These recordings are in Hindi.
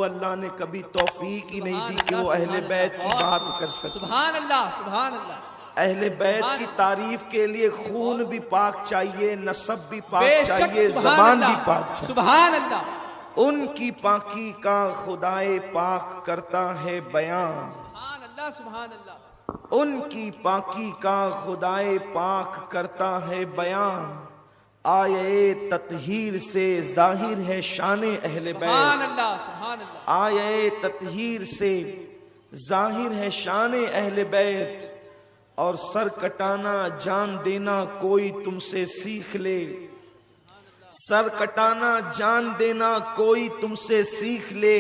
अल्लाह ने कभी तौफीक ही नहीं दी कि वो अहले बैत की बात कर सके। सुभान अल्लाह, सुभान अल्लाह। अहले बैत की तारीफ के लिए खून भी पाक चाहिए, नसब भी पाक चाहिए, ज़बान भी पाक चाहिए। सुभान अल्लाह। उनकी पाकी का खुदाए पाक करता है बयान। सुभान अल्लाह, सुभान अल्लाह। उनकी पाकी का खुदाए पाक करता है बयान। आये ततहीर से जाहिर है शाने अहले बैत। सुभान अल्लाह, सुभान अल्लाह। आये ततहीर से जाहिर है शाने अहले बैत। और सर कटाना जान देना कोई तुमसे सीख ले। सर कटाना जान देना कोई तुमसे सीख ले।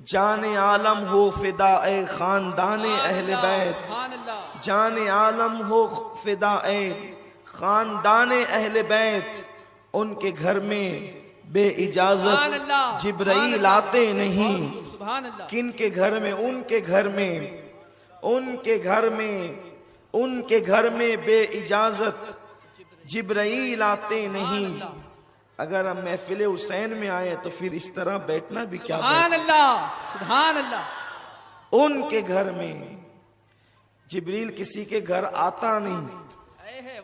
जाने आलम हो फिदा ए खानदाने अहले बैत। जाने आलम हो फिदा ए खानदाने अहले बैत। उनके घर में बे इजाजत जिब्राइल आते नहीं। किनके घर में? उनके घर में, उनके घर में, उनके घर में बे इजाजत जिब्राइल आते नहीं। अगर हम महफिल हुसैन में आए तो फिर इस तरह बैठना भी क्या? सुभान अल्लाह, सुभान अल्लाह। उनके घर में जिब्रील किसी के घर आता नहीं,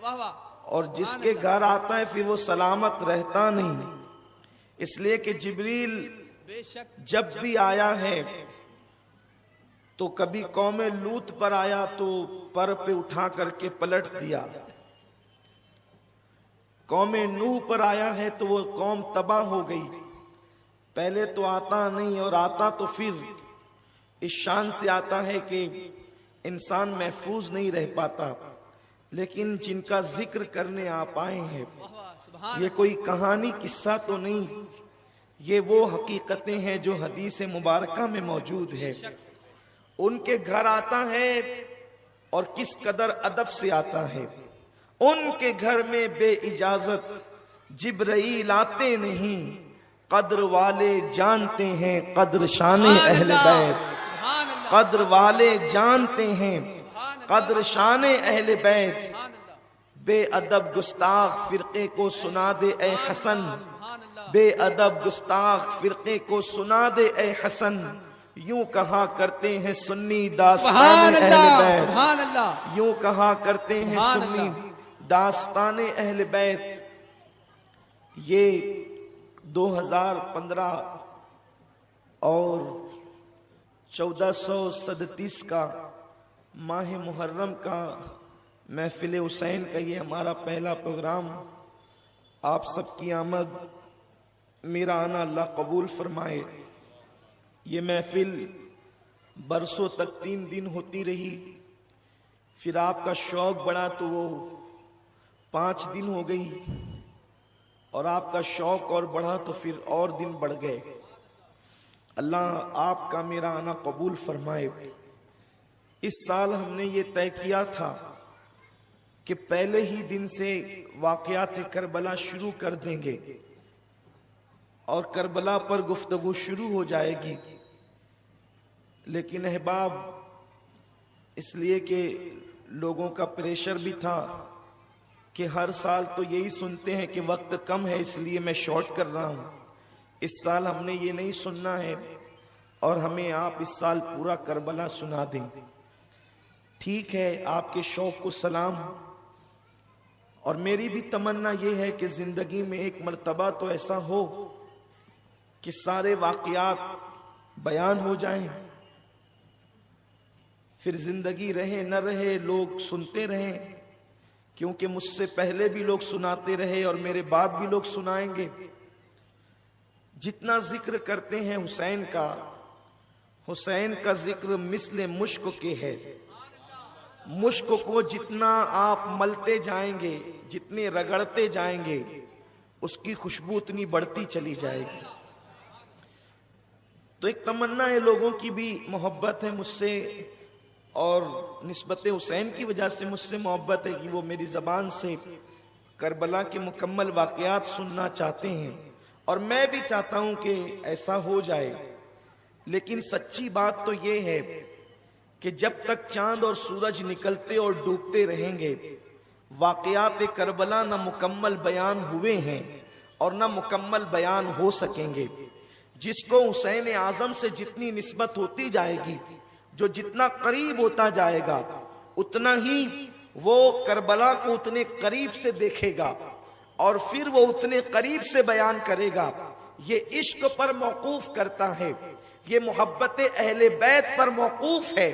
वाह वाह। और जिसके घर आता है फिर वो सलामत रहता नहीं। इसलिए कि जिब्रील जब भी आया है तो कभी कौम लूत पर आया तो पर पे उठा करके पलट दिया। कौम नूह पर आया है तो वो कौम तबाह हो गई। पहले तो आता नहीं, और आता तो फिर इस शान से आता है कि इंसान महफूज नहीं रह पाता। लेकिन जिनका जिक्र करने आप आए हैं, ये कोई कहानी किस्सा तो नहीं, ये वो हकीकतें हैं जो हदीस मुबारका में मौजूद है। उनके घर आता है और किस कदर अदब से आता है। उनके घर में बे इजाजत जिब्राइल आते नहीं। कद्र वाले जानते हैं कद्र शाने अहले बैत। कद्र वाले जानते हैं कद्र शाने अहले बैत। बेअदब गुस्ताख फिरके को सुना दे ए हसन। बेअदब गुस्ताख फिरके को सुना दे ए हसन। यूं कहा करते हैं सुन्नी दास्ताने अहले बैत। यूं कहा करते हैं सुन्नी दास्ताने अहले बैत। ये 2015 और 1437 का माह मुहर्रम का महफिल हुसैन का ये हमारा पहला प्रोग्राम। आप सबकी आमद, मेरा आना अल्लाह कबूल फरमाए। ये महफिल बरसों तक 3 दिन होती रही, फिर आपका शौक बढ़ा तो वो 5 दिन हो गई, और आपका शौक और बढ़ा तो फिर और दिन बढ़ गए। अल्लाह आपका मेरा आना कबूल फरमाए। इस साल हमने ये तय किया था कि पहले ही दिन से वाक़यात करबला शुरू कर देंगे और करबला पर गुफ्तगू शुरू हो जाएगी। लेकिन अहबाब, इसलिए कि लोगों का प्रेशर भी था कि हर साल तो यही सुनते हैं कि वक्त कम है इसलिए मैं शॉर्ट कर रहा हूँ। इस साल हमने ये नहीं सुनना है और हमें आप इस साल पूरा करबला सुना दें। ठीक है, आपके शौक को सलाम। और मेरी भी तमन्ना ये है कि जिंदगी में एक मर्तबा तो ऐसा हो कि सारे वाक़यात बयान हो जाएं, फिर जिंदगी रहे न रहे लोग सुनते रहें। क्योंकि मुझसे पहले भी लोग सुनाते रहे और मेरे बाद भी लोग सुनाएंगे। जितना जिक्र करते हैं हुसैन का जिक्र मिस्ले मुश्क के है। मुश्क को जितना आप मलते जाएंगे, जितने रगड़ते जाएंगे, उसकी खुशबू उतनी बढ़ती चली जाएगी। तो एक तमन्ना है, लोगों की भी मोहब्बत है मुझसे, और निस्बत हुसैन की वजह से मुझसे मोहब्बत है कि वो मेरी ज़बान से करबला के मुकम्मल वाक़यात सुनना चाहते हैं। और मैं भी चाहता हूं कि ऐसा हो जाए। लेकिन सच्ची बात तो ये है कि जब तक चांद और सूरज निकलते और डूबते रहेंगे, वाक़यात करबला न मुकम्मल बयान हुए हैं और न मुकम्मल बयान हो सकेंगे। जिसको हुसैन आजम से जितनी निस्बत होती जाएगी, जो जितना करीब होता जाएगा, उतना ही वो करबला को उतने करीब से देखेगा और फिर वो उतने करीब से बयान करेगा। ये इश्क पर मौकूफ करता है, ये मोहब्बत अहले बैत पर मौकूफ है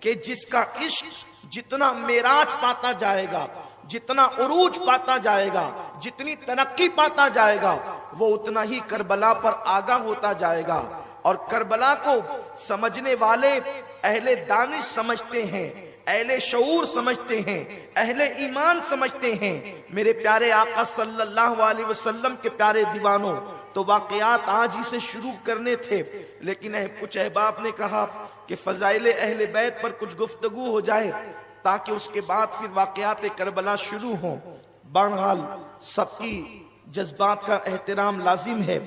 कि जिसका इश्क जितना मेराज पाता जाएगा, जितना उरूज पाता जाएगा, जितनी तरक्की पाता जाएगा, वो उतना ही करबला पर आगा होता जाएगा। और करबला को समझने वाले अहले दानिश समझते हैं, अहले शऊर समझते हैं, अहले ईमान समझते हैं। मेरे प्यारे आका सल्लल्लाहु अलैहि वसल्लम के प्यारे दीवानों, तो वाकयात आज ही से शुरू करने थे, लेकिन कुछ अहबाब ने कहा कि फजाइले अहले बैत पर कुछ गुफ्तगू हो जाए ताकि उसके बाद फिर वाकयात करबला शुरू हो। बहरहाल सबकी जज्बात का एहतराम लाजिम है,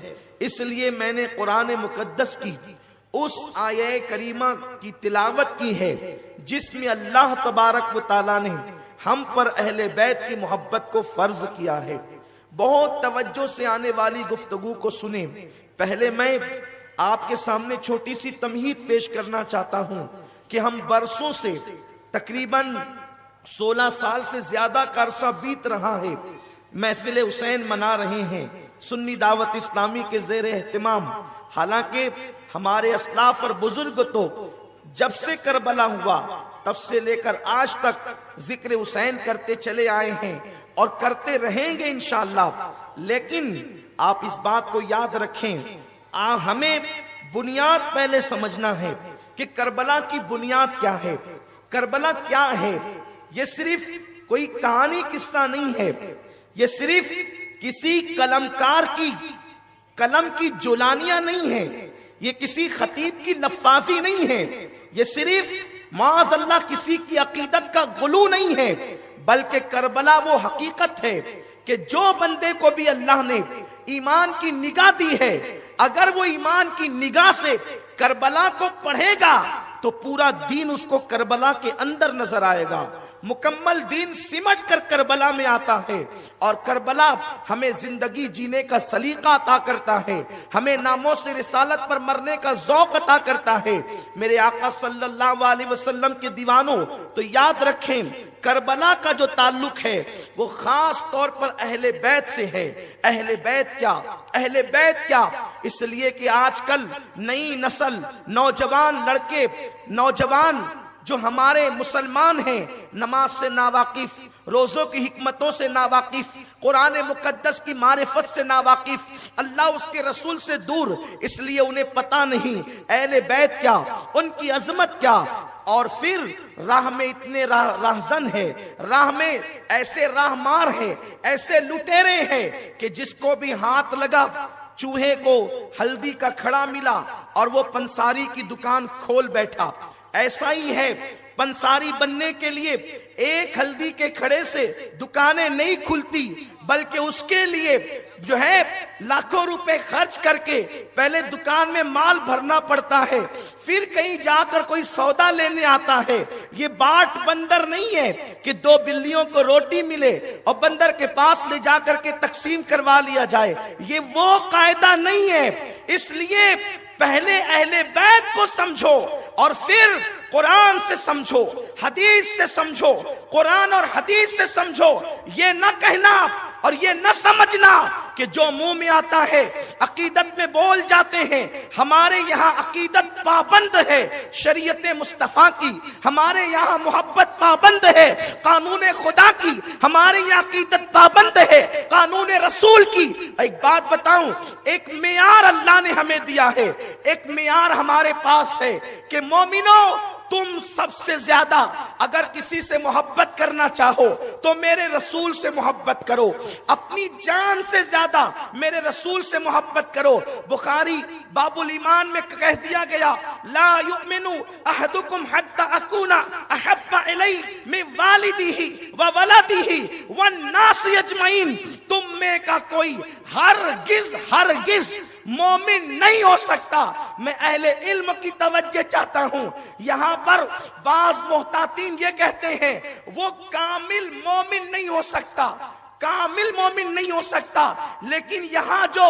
इसलिए मैंने कुरान मुकद्दस की उस आये करीमा की तिलावत की है जिसमें अल्लाह तबारक व तआला ने हम पर अहले बैत की मोहब्बत को फर्ज किया है। बहुत तवज्जो से आने वाली गुफ्तगू को सुने। पहले मैं आपके सामने छोटी सी तमहीद पेश करना चाहता हूं कि हम बरसों से, तकरीबन 16 साल से ज्यादा का अरसा बीत रहा है, महफिल हुसैन मना रहे हैं सुन्नी दावत इस्लामी के ज़ेर एहतिमाम। हालांकि हमारे अस्लाफ और बुजुर्ग तो जब से करबला हुआ तब से लेकर आज तक जिक्र हुसैन करते चले आए हैं और करते रहेंगे इंशाअल्लाह। लेकिन आप इस बात को याद रखें, हमें बुनियाद पहले समझना है कि करबला की बुनियाद क्या है, करबला क्या है। ये सिर्फ कोई कहानी किस्सा नहीं है, ये सिर्फ किसी कलमकार की कलम की जुलानियां नहीं है, ये किसी खतीब की लफ्फाजी नहीं है, ये सिर्फ माअज़ल्लाह किसी की अकीदत का गुलू नहीं है, बल्कि करबला वो हकीकत है कि जो बंदे को भी अल्लाह ने ईमान की निगाह दी है, अगर वो ईमान की निगाह से करबला को पढ़ेगा तो पूरा दीन उसको करबला के अंदर नजर आएगा। मुकम्मल दीन सिमट कर करबला में आता है और करबला हमें जिंदगी जीने का सलीका अता करता है, हमें नामों से रिसालत पर मरने का ज़ौक़ अता करता है। मेरे आका सल्लल्लाहु अलैहि वसल्लम के दीवानों, तो याद रखें करबला का जो ताल्लुक है वो खास तौर पर अहले बैत से है। अहले बैत क्या, अहले बैत क्या, इसलिए कि आजकल नई नस्ल, नौजवान लड़के, नौजवान जो हमारे मुसलमान हैं, नमाज से नावाकिफ, रोजों की हिकमतों से नावाकिफ, कुरान मुकद्दस की मारिफत से नावाकिफ, अल्लाह उसके रसूल से दूर, इसलिए उन्हें पता नहीं अहले बैत क्या, उनकी अजमत क्या। और फिर राह में इतने राहजन है, राह में ऐसे राहमार है, ऐसे लुटेरे हैं कि जिसको भी हाथ लगा चूहे को हल्दी का खड़ा मिला और वो पंसारी की दुकान खोल बैठा। ऐसा ही है, पंसारी बनने के लिए एक हल्दी के खड़े से दुकानें नहीं खुलती, बल्कि उसके लिए जो है लाखों रुपए खर्च करके पहले दुकान में माल भरना पड़ता है, फिर कहीं जाकर कोई सौदा लेने आता है। ये बाट बंदर नहीं है कि दो बिल्लियों को रोटी मिले और बंदर के पास ले जाकर के तकसीम करवा लिया जाए, ये वो कायदा नहीं है। इसलिए पहले अहले बैत को समझो और फिर कुरान से समझो, हदीस से समझो, कुरान और हदीस से समझो। ये न कहना और ये न समझना कि जो मुंह में आता है अकीदत में बोल जाते हैं। हमारे यहाँ अकीदत पाबंद है शरीयत मुस्तफा की, हमारे यहाँ मोहब्बत पाबंद है कानून खुदा की, हमारे यहाँ अकीदत पाबंद है कानून रसूल की। एक बात बताऊं, एक मेयार अल्लाह ने हमें दिया है, एक मेयार हमारे पास है कि मोमिनो, तुम सबसे ज्यादा अगर किसी से मोहब्बत करना चाहो तो मेरे रसूल से मोहब्बत करो, अपनी जान से ज्यादा मेरे रसूल से मोहब्बत करो। बुखारी बाबुल ईमान में कह दिया गया, ला युमिनु अहदुकुम हत्ता अकूना अहब्बा इलैहि मिन वालिदिही व वलदिही वन नास अजमईन। तुम में का कोई हरगिज मोमिन नहीं हो सकता। मैं अहले इल्म की तवज्जो चाहता हूं। यहां पर बाज मोहतातीन ये कहते हैं वो कामिल मोमिन नहीं हो सकता। कामिल मोमिन नहीं हो सकता। लेकिन यहां जो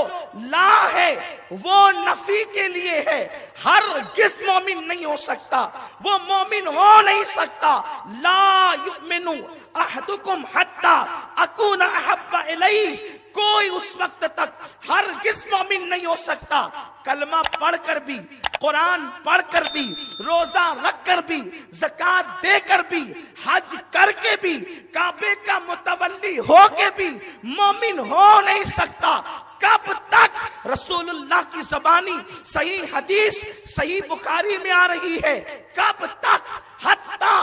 ला है वो नफी के लिए है, हरगिज़ मोमिन नहीं हो सकता, वो मोमिन हो नहीं सकता। ला युमिनु अहदुकुम हत्ता अकूना अहब्बा इलैहि, कोई उस वक्त तक हरगिज़ मोमिन नहीं हो सकता, कलमा पढ़कर भी, कुरान पढ़कर भी, रोजा रखकर भी, ज़कात देकर भी, हज करके भी, काबे का मुतवल्ली होके भी मोमिन हो नहीं सकता। कब तक? रसूलुल्लाह की ज़बानी सही हदीस सही बुखारी में आ रही है, कब तक? हत्ता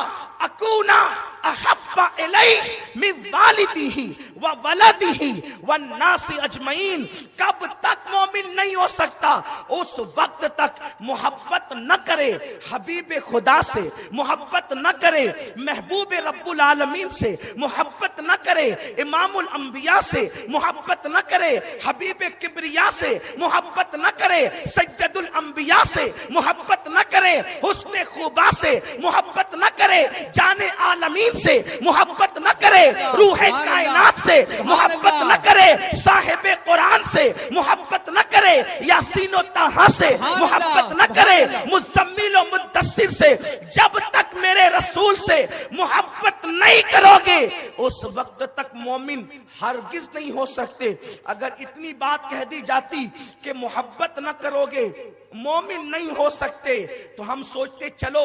अकूना अहब्बा इलैहि मिन वालिदिही व वलदिही व नासी अजमईन, कब तक मोमिन नहीं हो सकता? उस वक्त तक मोहब्बत न करे हबीब खुदा से, मोहब्बत न करे महबूब रब्बुल आलमीन से, मोहब्बत न करे इमामुल अंबिया से, मोहब्बत न करे हबीब किबरिया से, मोहब्बत न करे सज्जदुल अंबिया से, मोहब्बत न करे हुस्न खुबा से, मोहब्बत न करे जाने आलमीन से, मोहब्बत न करे रूह कायनात से, मोहब्बत न करे साहिब कुरान से, मोहब्बत न करे यासीन और ताहा से, मोहब्बत न करे मुज़म्मिल और मुद्दस्सिर से। जब तक मेरे रसूल से मोहब्बत नहीं करोगे उस वक्त तक मोमिन हरगिज़ नहीं हो सकते। अगर इतनी बात कह दी जाती कि मोहब्बत न करोगे मोमिन नहीं हो सकते, तो हम सोचते चलो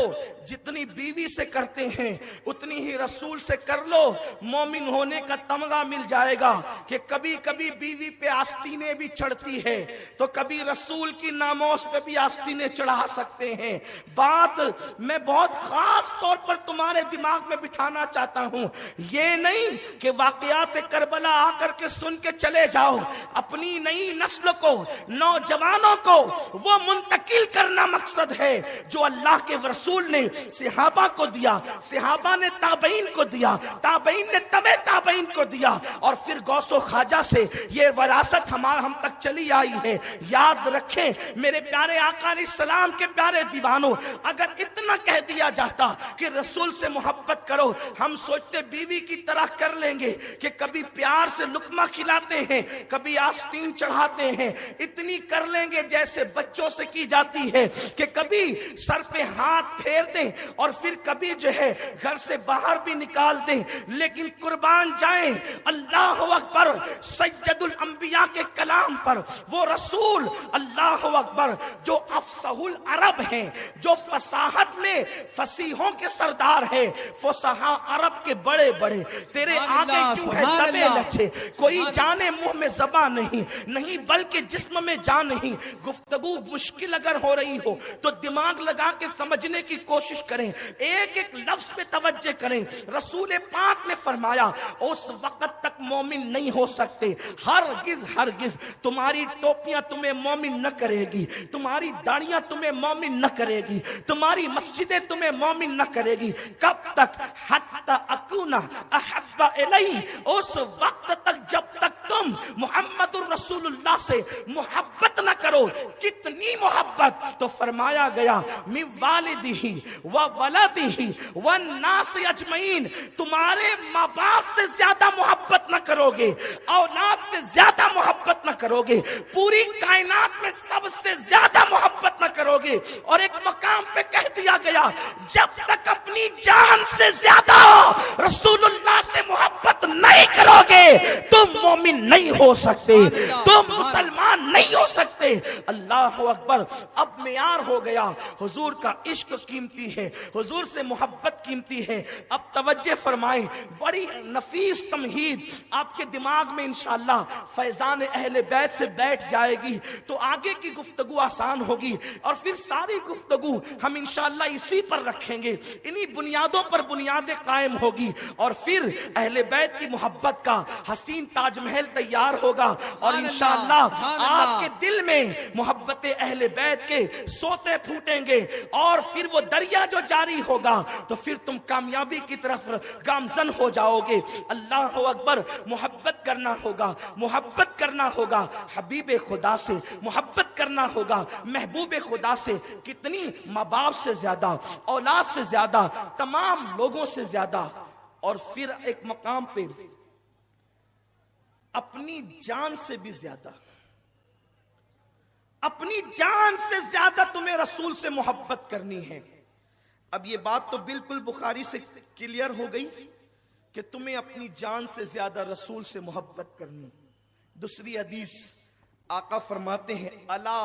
जितनी बीवी से करते हैं उतनी ही रसूल से कर लो, मोमिन होने का तमगा मिल जाएगा। कि कभी कभी बीवी पे आस्तीनें भी चढ़ती है तो कभी रसूल की नामोस पे भी आस्तीनें चढ़ा सकते हैं। बात मैं बहुत खास तौर पर तुम्हारे दिमाग में बिठाना चाहता हूं, ये नहीं कि वाकयात करबला आकर के सुन के चले जाओ। अपनी नई नस्ल को, नौजवानों को वो मुंतकिल करना मकसद है जो अल्लाह के रसूल ने सहाबा को दिया, सहाबा ने ताबईन को दिया, ताबईन ने तबे ताबईन को दिया, और फिर गौसो ख्वाजा से ये विरासत हम तक चली आई है। याद रखें मेरे प्यारे आका अलैहिस्सलाम के प्यारे दीवानों, अगर इतना कह दिया जाता कि रसूल से मोहब्बत करो, हम सोचते बीवी की तरह कर लेंगे कि कभी प्यार से लुकमा खिलाते हैं, कभी आस्तीन चढ़ाते हैं, इतनी कर लेंगे जैसे बच्चों से की जाती है कि कभी सर पे हाथ फेर दें और फिर कभी जो है घर से बाहर भी निकाल दें। लेकिन कुर्बान जाएं अल्लाह अकबर सज्जदुल अंबिया के कलाम पर, वो रसूल अल्लाह अकबर जो अफसहुल अरब हैं, जो फसाहत में फसीहों के सरदार है, फसाहा अरब के बड़े बड़े, तेरे आगे क्यों है ज़बे लच्छे, कोई जाने मुंह में ज़बान नहीं बल्कि जिस्म में जान नहीं। गुफ्तगू मुश्किल अगर हो रही हो तो दिमाग लगा के समझने की कोशिश करें, एक एक लफ्ज पे तवज्जो करें। रसूल पाक ने फरमाया उस वक्त तक मोमिन नहीं हो सकते, हरगिज़ तुम्हारी टोपियां तुम्हें मोमिन न करेगी, तुम्हारी दाढ़ियां तुम्हें मोमिन न करेगी, तुम्हारी मस्जिदें तुम्हें मोमिन न करेगी। कब तक? हत्ता अकूना अहब्बा इलैहि, उस वक्त तक जब तक तुम मुहम्मदुर रसूलुल्लाह से मोहब्बत न करो। कितनी मोहब्बत? तो फरमाया गया मिन वालिदिही व वलदिही व नास अजमईन, तुम्हारे माँ बाप से ज्यादा मोहब्बत न करोगे, औलाद से ज्यादा मोहब्बत न करोगे, पूरी कायनात में सबसे ज्यादा मोहब्बत न करोगे। और एक मकाम पे कह दिया गया जब तक अपनी जान से ज्यादा रसूलुल्लाह से मोहब्बत नहीं करोगे तुम मोमिन नहीं हो सकते, तुम मुसलमान नहीं हो सकते। अल्लाह अकबर, अब मेयार हो गया, हुजूर का इश्क कीमती है, हुजूर से मोहब्बत कीमती है। अब तवज्जो फरमाएं, बड़ी नफीस तमहीद आपके दिमाग में इंशाअल्लाह फैजान अहले बैत से बैठ जाएगी तो आगे की गुफ्तगू आसान होगी, और फिर सारी गुफ्तगू हम इंशाअल्लाह इसी पर रखेंगे, इन्हीं बुनियादों पर बुनियादें कायम होगी, और फिर अहले बैत की मोहब्बत का हसीन ताजमहल तैयार होगा, और इंशाअल्लाह आपके दिल में मोहब्बत अहले बैत के सोते फूटेंगे, और फिर वो दरिया जो जारी होगा तो फिर तुम कामयाबी की तरफ गामजन हो जाओगे। अल्लाह अकबर, मोहब्बत करना होगा, मोहब्बत करना होगा हबीब खुदा से, मोहब्बत करना होगा महबूब खुदा से, कितनी माँ बाप से ज्यादा, औलाद से ज्यादा, तमाम लोगों से ज्यादा। और फिर एक मकाम पे अपनी जान से भी ज्यादा, अपनी जान से ज्यादा तुम्हें रसूल से मोहब्बत करनी है। अब ये बात तो बिल्कुल बुखारी से क्लियर हो गई कि तुम्हें अपनी जान से ज्यादा रसूल से मोहब्बत करनी। दूसरी हदीस आका फरमाते हैं, अला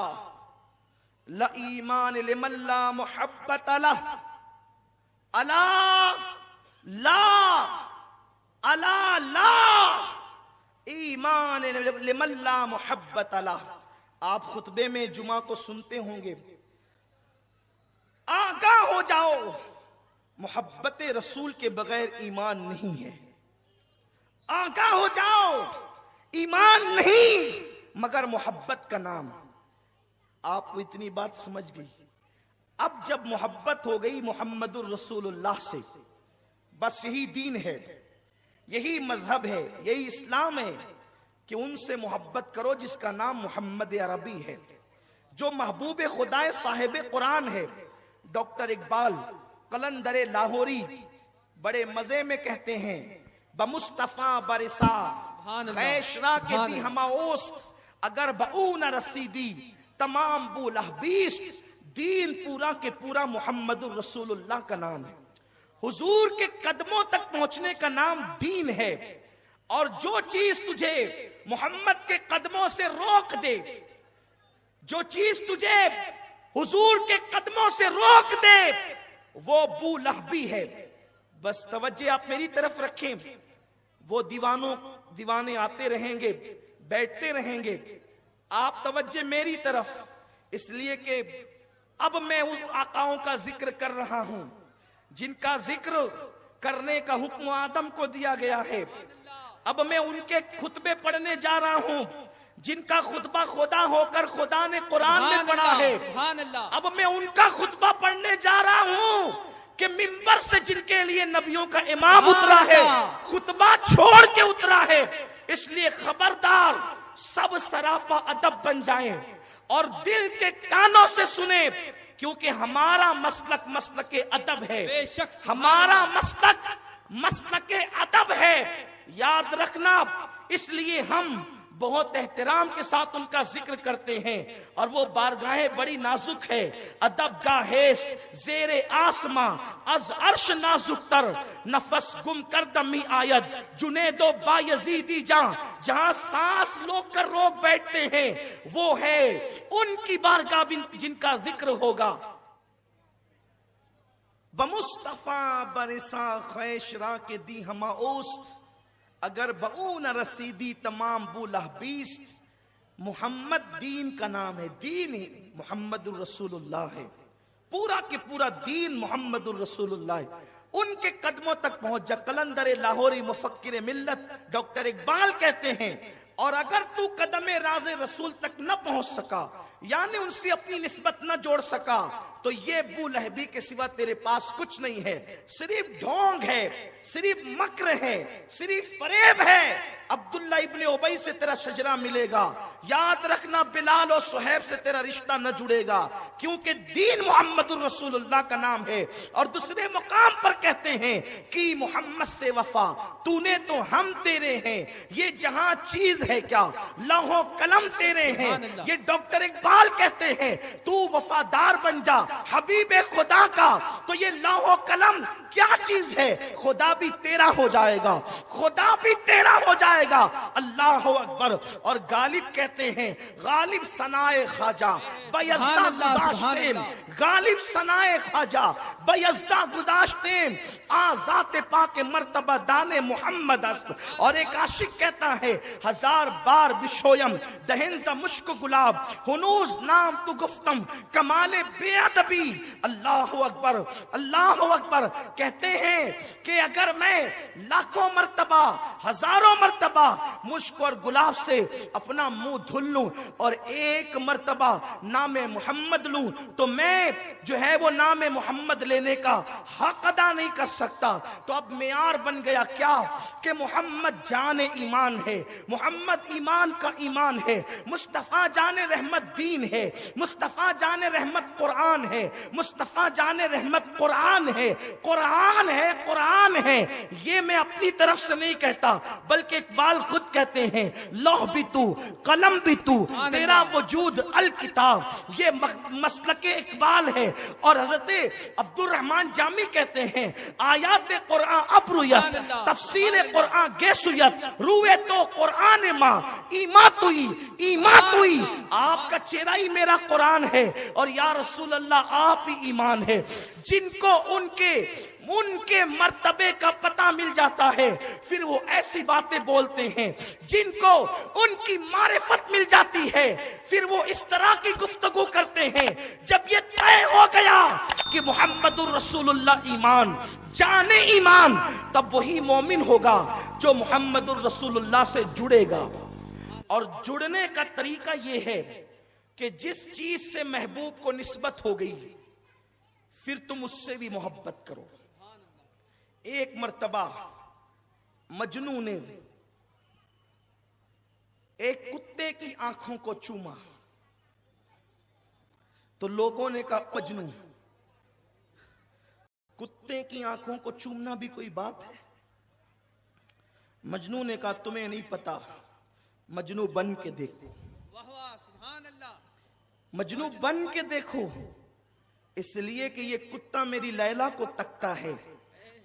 ला ईमान लिमन ला मोहब्बत अला, अला ला, अला ला ईमान लिमन ला मोहब्बत अला। आप खुतबे में जुमा को सुनते होंगे, आगाह हो जाओ मोहब्बत रसूल के बगैर ईमान नहीं है। आगाह हो जाओ, ईमान नहीं मगर मोहब्बत का नाम। आपको इतनी बात समझ गई। अब जब मोहब्बत हो गई मुहम्मदुर रसूलुल्लाह से, बस यही दीन है, यही मजहब है, यही इस्लाम है कि उनसे मोहब्बत करो जिसका नाम मोहम्मद अरबी है, जो महबूब खुदा साहिब कुरान है। डॉक्टर इकबाल कलंदरे लाहौरी बड़े मजे में कहते हैं, बमुस्तफा बरिसा खैशरा के दी हमाओस्त, अगर बऊ न रसीदी तमाम बुलहबीस। दीन पूरा के पूरा मुहम्मदुर रसूलुल्लाह का नाम है। हुजूर के कदमों तक पहुंचने का नाम दीन है। और जो चीज तुझे मोहम्मद के कदमों से रोक दे, जो चीज तुझे हुजूर के कदमों से रोक दे, वो बुलहबी है। बस तवज्जो आप मेरी तरफ रखें। वो दीवाने आते रहेंगे, बैठते रहेंगे, आप तवज्जो मेरी तरफ, इसलिए कि अब मैं उन आकाओं का जिक्र कर रहा हूं जिनका जिक्र करने का हुक्म आदम को दिया गया है। अब मैं उनके खुतबे पढ़ने जा रहा हूं जिनका खुतबा खुदा होकर खुदा ने कुरान में पढ़ा है। अब मैं उनका खुतबा पढ़ने जा रहा हूं कि मिंबर से जिनके लिए नबियों का इमाम उतरा है, खुतबा छोड़ के उतरा है। इसलिए खबरदार, सब सरापा अदब बन जाएं और दिल के कानों से सुने, क्योंकि हमारा मसलक मसलके अदब है, हमारा मसलक मसलके अदब है। याद रखना, इसलिए हम बहुत एहतराम के साथ उनका जिक्र करते हैं। और वो बारगाहें बड़ी नाजुक है, अदब गाहेस जेरे आसमा अज अर्श नाजुक तर, नफस गुम कर दमी आयत जुनेदो बायजीदी जहां सांस लोग कर रोक बैठते हैं, वो है उनकी बारगाह जिनका जिक्र होगा। बमुस्तफा बरिसा खैशरा के दी हमाओस्त, अगर बऊ न रसीदी तमाम बुलहबीस। मोहम्मद दीन का नाम है, दीन ही मुहम्मदुर रसूलुल्लाह है। पूरा के पूरा दीन मुहम्मदुर रसूलुल्लाह है। उनके कदमों तक पहुंच जा। कलंदर लाहौरी मुफक्किर मिल्लत डॉक्टर इकबाल कहते हैं, और अगर तू कदम राज़े रसूल तक न पहुंच सका, यानी उनसे अपनी निस्बत न जोड़ सका, तो ये बुलहबी के सिवा तेरे पास कुछ नहीं है। सिर्फ ढोंग है, सिर्फ मक्र है, सिर्फ फरेब है। अब्दुल्ला इब्ने उबई से तेरा शजरा मिलेगा। याद रखना, बिलाल और सुहैब से तेरा रिश्ता न जुड़ेगा, क्योंकि दीन मुहम्मदुर रसूलुल्लाह का नाम है। और दूसरे मुकाम पर कहते हैं कि मोहम्मद से वफा तूने तो हम तेरे हैं, ये जहां चीज है क्या लौहो कलम तेरे हैं। ये डॉक्टर इकबाल कहते हैं, तू वफादार बन जा हबीबे खुदा का, तो ये लौहो कलम क्या चीज है, खुदा भी तेरा हो जाएगा, खुदा भी तेरा हो जाएगा। अल्लाह अकबर। और गालिब कहते हैं, गालिब सनाए ख्वाजा बयज़्दा गुज़ाश्ते, गालिब सनाए ख्वाजा बयज़्दा गुज़ाश्ते, आज़ात पाक मर्तबा दाने मोहम्मद अस्त। और एक आशिक कहता है, हजार बार बिशोयम दहिंजा मुश्क गुलाब हुनूज नाम तु गुफ्तम कमाले बेअदबी। अल्लाह अकबर, अल्लाह अकबर। कहते हैं कि अगर मैं लाखों मर्तबा, हजारों मर्तबा मुश्क और गुलाब से अपना मुंह धुल लूं और एक मर्तबा नामे मोहम्मद लूं, तो मैं जो है वो नामे मोहम्मद लेने का हक अदा नहीं कर सकता। तो अब मेयार बन गया क्या कि मोहम्मद जाने ईमान है, मोहम्मद ईमान का ईमान है, मुस्तफा जाने रहमत दीन है, मुस्तफा जाने रहमत कुरान है, मुस्तफा जाने रहमत कुरान है, कुरान है, कुरान है। ये मैं अपनी तरफ से नहीं कहता, बल्कि इकबाल खुद कहते हैं, लौह भी तू, कलम भी तू, तेरा वजूद अल किताब। ये मसलके इकबाल है। और हजरत अब्दुल रहमान जामी कहते हैं, आयात कुरान अबरुयत, तफसीर कुरान गेसुयत, रुए तो कुरान माँ ईमातुई, ईमातुई। आपका चेहरा ही मेरा कुरान है और या रसूल अल्लाह आप ही ईमान है। जिनको उनके मर्तबे का पता मिल जाता है, फिर वो ऐसी बातें बोलते हैं। जिनको उनकी मारिफत मिल जाती है, फिर वो इस तरह की गुफ्तगू करते हैं। जब ये तय हो गया कि मुहम्मदुर रसूलुल्लाह ईमान, जाने ईमान, तब वही मोमिन होगा जो मुहम्मदुर रसूलुल्लाह से जुड़ेगा। और जुड़ने का तरीका ये है कि जिस चीज से महबूब को निस्बत हो गई, फिर तुम उससे भी मोहब्बत करो। एक मर्तबा मजनू ने एक कुत्ते की आंखों को चूमा, तो लोगों ने कहा, मजनू, कुत्ते की आंखों को चूमना भी कोई बात है? मजनू ने कहा, तुम्हें नहीं पता, मजनू बन के देखो। मजनू बन के देखो, इसलिए कि ये कुत्ता मेरी लैला को तकता है।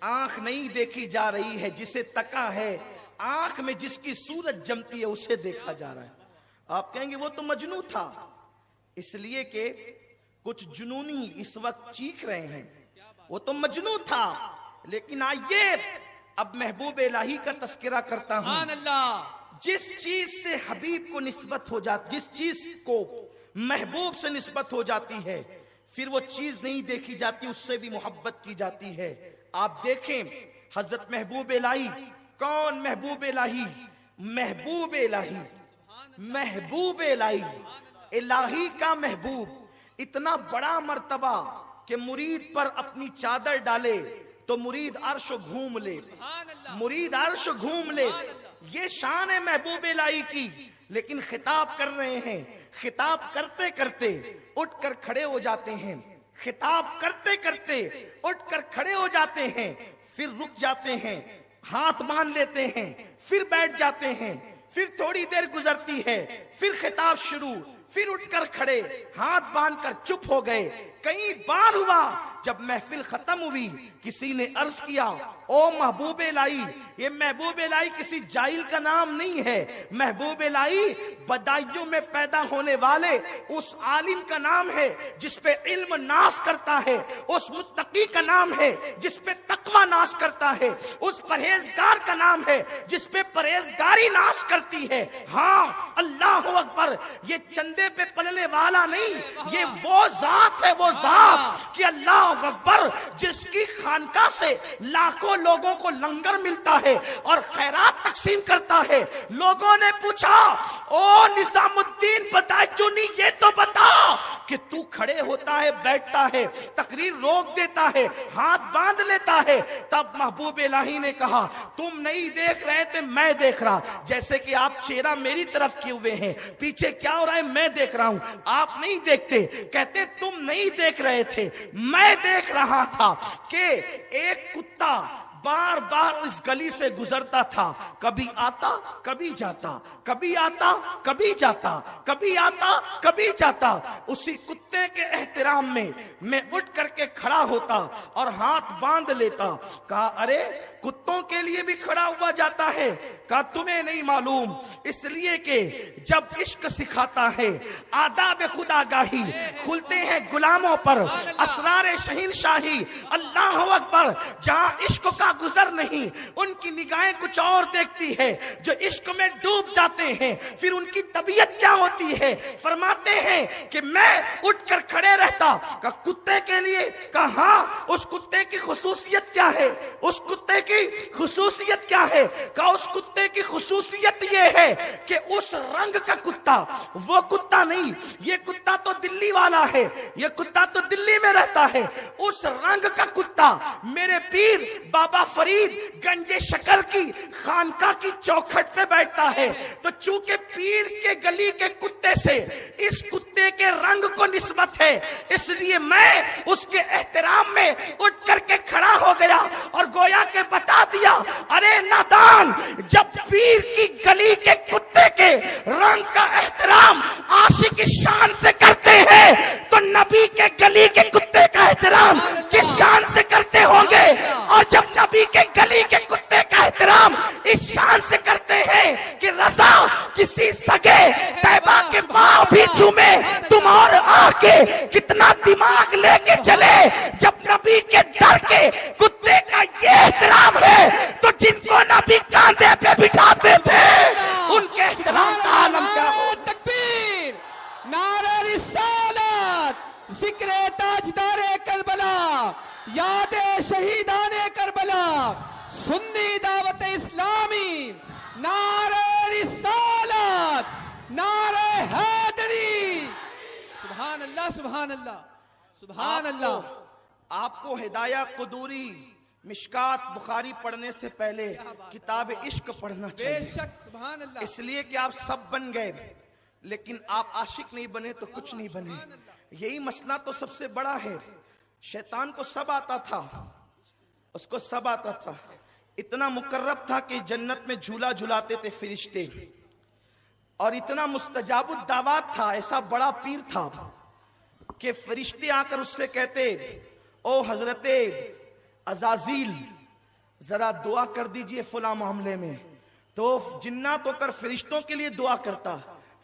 आंख नहीं देखी जा रही है जिसे तका है, आंख में जिसकी सूरत जमती है उसे देखा जा रहा है। आप कहेंगे वो तो मजनू था, इसलिए कि कुछ जुनूनी इस वक्त चीख रहे हैं, वो तो मजनू था। लेकिन आइए अब महबूब इलाही का तस्करा करता हूं। जिस चीज से हबीब को निस्बत हो जाती, जिस चीज को महबूब से निस्बत हो जाती है, फिर वो चीज नहीं देखी जाती, उससे भी मोहब्बत की जाती है। आप देखें हजरत महबूब इलाही, कौन महबूब इलाही? महबूब इलाही, महबूब इलाही, इलाही का महबूब। इतना बड़ा मर्तबा कि मुरीद पर अपनी चादर डाले तो मुरीद अर्श घूम ले, मुरीद अर्श घूम ले। ये शान है महबूब इलाही की। लेकिन खिताब कर रहे हैं, खिताब करते करते उठकर खड़े हो जाते हैं, खिताब करते करते उठकर खड़े हो जाते हैं, फिर रुक जाते हैं, हाथ बांध लेते हैं, फिर बैठ जाते हैं, फिर थोड़ी देर गुजरती है, फिर खिताब शुरू, फिर उठकर खड़े, हाथ बांधकर चुप हो गए। कई बार हुआ जब महफिल खत्म हुई, किसी ने अर्ज किया, ओ महबूब इलाही, ये महबूब इलाही किसी जाहिल का नाम नहीं है। महबूब इलाही बदायूं में पैदा होने वाले उस आलिम का नाम है जिस पे इल्म नाश करता है, उस मुत्तकी का नाम है जिस पे तकवा नाश करता है, उस परहेजगार का नाम है जिस पे परहेजगारी नाश करती है। हाँ, अल्लाह अकबर, ये चंदे पे पलने वाला नहीं, ये वो जात है, वो जात कि अल्लाह अकबर, जिसकी खानका से लाखों लोगों को लंगर मिलता है और खैरात तकसीम करता है। लोगों ने पूछा, ओ निजामुद्दीन बदायूनी, ये तो बता कि तू खड़े होता है, बैठता है, तकरीर रोक देता है, हाथ बांध लेता है। तब महबूब इलाही ने कहा, तुम नहीं देख रहे थे, मैं देख रहा। जैसे कि आप चेहरा मेरी तरफ किए हुए हैं, पीछे क्या हो रहा है मैं देख रहा हूं, आप नहीं देखते। कहते तुम नहीं देख रहे थे, मैं देख रहा था कि एक कुत्ता बार बार इस गली से गुजरता था, कभी आता कभी जाता, कभी आता कभी जाता, कभी आता कभी जाता। उसी कुत्ते के एहतराम में मैं उठ करके खड़ा होता और हाथ बांध लेता। कहा, अरे कुत्तों के लिए भी खड़ा हुआ जाता है? कहा, तुम्हें नहीं मालूम, इसलिए कि जब इश्क सिखाता है आदाब खुदागाही खुलते हैं गुलामों पर, असरार शहीनशाही। अल्लाह अकबर, जहां इश्क का गुजर नहीं, उनकी निगाहें कुछ और देखती है। जो इश्क में डूब जाते हैं, फिर उनकी तबीयत क्या होती है? फरमाते हैं कि मैं उठकर खड़े रहता। कहा, कुत्ते के लिए? कहा, उस कुत्ते की खुसूसियत क्या है? उस कुत्ते की खुसूसियत क्या है? कहा उस कुत्ते की खुसूसियत ये है कि उस रंग का कुत्ता, वो कुत्ता नहीं, ये कुत्ता तो दिल्ली वाला है, ये कुत्ता तो दिल्ली में रहता है, उस रंग का कुत्ता मेरे पीर बाबा फरीद गंजे शकर की खानका की चौखट पे बैठता है। तो चूंकि पीर के गली के कुत्ते से इस कुत्ते के रंग को निस्बत है, इसलिए मैं उसके एहतराम में उठ करके खड़ा हो गया और गोया के बता दिया, अरे नादान, जब पीर की गली के कुत्ते के रंग का एहतराम आशिक की शान से करते हैं तो नबी के गली के कुत्ते का एहतराम किस शान से करते होंगे? और जब नबी के गली के कुत्ते का एहतराम इस शान से करते हैं कि रजा किसी सगे तैबा के पांव भी चूमे, तुम और आके कितना दिमाग लेके चले। जब नबी के डर के कुत्ते का ये एहतराम है तो जिनको नबी कांधे पे बिठाते थे उनके एहतराम का आलम क्या हो? तकबीर, नारे रिसालत, जिक्र ताजदारे करबला, यादे शहीदाने करबला, सुन्नी दावत इस्लामी, नारे रिसालत, नारे हैदरी। सुभान अल्लाह, सुभान अल्लाह, सुभान अल्लाह। आपको हिदाया कुदूरी मिशकात बुखारी पढ़ने से पहले किताब इश्क पढ़ना चाहिए। बेशक, सुभान अल्लाह। इसलिए कि आप सब बन गए, लेकिन आप आशिक नहीं बने तो कुछ नहीं बने। यही मसला तो सबसे बड़ा है। शैतान को सब आता था, उसको सब आता था, इतना मुकर्रब था कि जन्नत में झूला झुलाते थे फरिश्ते, और इतना मुस्तजाबुद दावत था, ऐसा बड़ा पीर था कि फरिश्ते आकर उससे कहते, ओ हजरते अजाजील, जरा दुआ कर दीजिए फला मामले में। तो जिन्नात होकर फरिश्तों के लिए दुआ करता,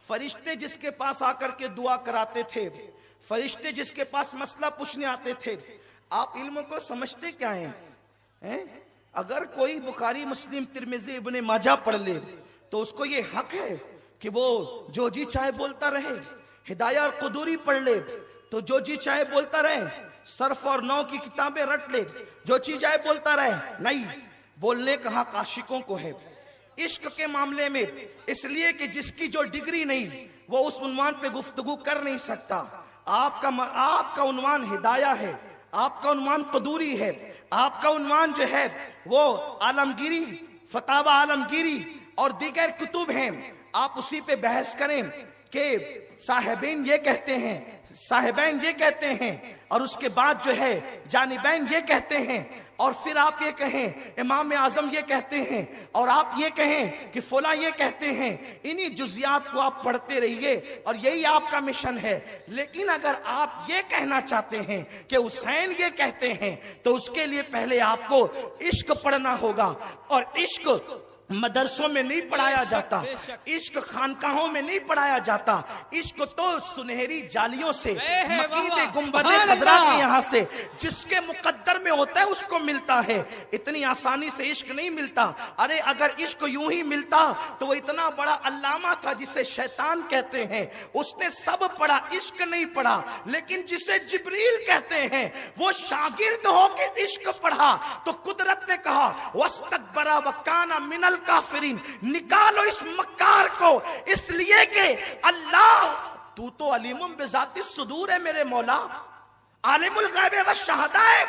फरिश्ते जिसके पास आकर के दुआ कराते थे, फरिश्ते जिसके पास मसला पूछने आते थे। आप इल्म को समझते क्या हैं? अगर कोई बुखारी मुस्लिम तिरमिजी इब्ने माजा पढ़ ले तो उसको ये हक है कि वो जो जी चाहे बोलता रहे। हिदाया और कुदूरी पढ़ ले तो जो जी चाहे बोलता रहे, सर्फ और नौ की किताबें रट ले, जो चीज चाहे बोलता रहे। नहीं, बोलने का हक आशिकों को है इश्क के मामले में, इसलिए कि जिसकी जो डिग्री नहीं वो उस उन्वान पे गुफ्तगू कर नहीं सकता। आपका उन्वान हिदाया है, आपका उन्वान कुदूरी है, आपका उन्वान जो है वो आलमगीरी, फतावा आलमगीरी और दीगर कुतुब हैं। आप उसी पे बहस करें कि साहिबैन ये कहते हैं, साहिबैन ये कहते हैं, और उसके बाद जो है जानिबैन ये कहते हैं, और फिर आप ये कहें इमाम आजम ये कहते हैं, और आप ये कहें कि फला ये कहते हैं। इन्हीं जुजियात को आप पढ़ते रहिए और यही आपका मिशन है। लेकिन अगर आप ये कहना चाहते हैं कि हुसैन ये कहते हैं तो उसके लिए पहले आपको इश्क पढ़ना होगा, और इश्क मदरसों में नहीं पढ़ाया जाता, इश्क खानकाहों में नहीं पढ़ाया जाता। इश्क तो सुनहरी जालियों से, मकीदे गुंबदे खजरा के यहाँ से जिसके मुकद्दर में होता है उसको मिलता है। इतनी आसानी से इश्क नहीं मिलता। अरे अगर इश्क यूं ही मिलता तो वो इतना बड़ा अल्लामा था जिसे शैतान कहते हैं, उसने सब पढ़ा, इश्क नहीं पढ़ा। लेकिन जिसे जिब्रील कहते हैं वो शागिर्द होकर इश्क पढ़ा, तो कुदरत ने कहा वस्तकबरा वकाना मिनल काफिरीन, निकालो इस मक्कार को, इसलिए कि अल्लाह तू तो अलीमुम बिजाती सुदूर है मेरे मौला, आलिमुल गैब व शहादा है।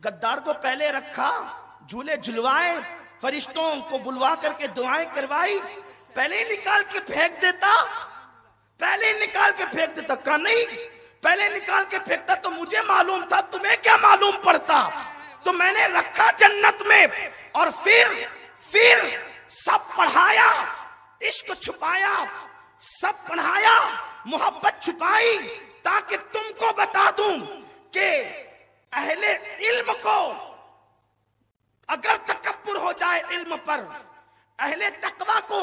गद्दार को पहले रखा, झूले झुलवाए, फरिश्तों को बुलवा करके दुआएं करवाई, पहले ही निकाल के फेंक देता, पहले ही निकाल के फेंक देता। कहा नहीं, पहले निकाल के फेंकता तो मुझे मालूम था, तुम्हें क्या मालूम पड़ता। तो मैंने रखा जन्नत में, और फिर सब पढ़ाया, इश्क छुपाया, सब पढ़ाया, मोहब्बत छुपाई, ताकि तुमको बता दूं कि अहले इल्म को अगर तकब्बुर हो जाए इल्म पर, अहले तकवा को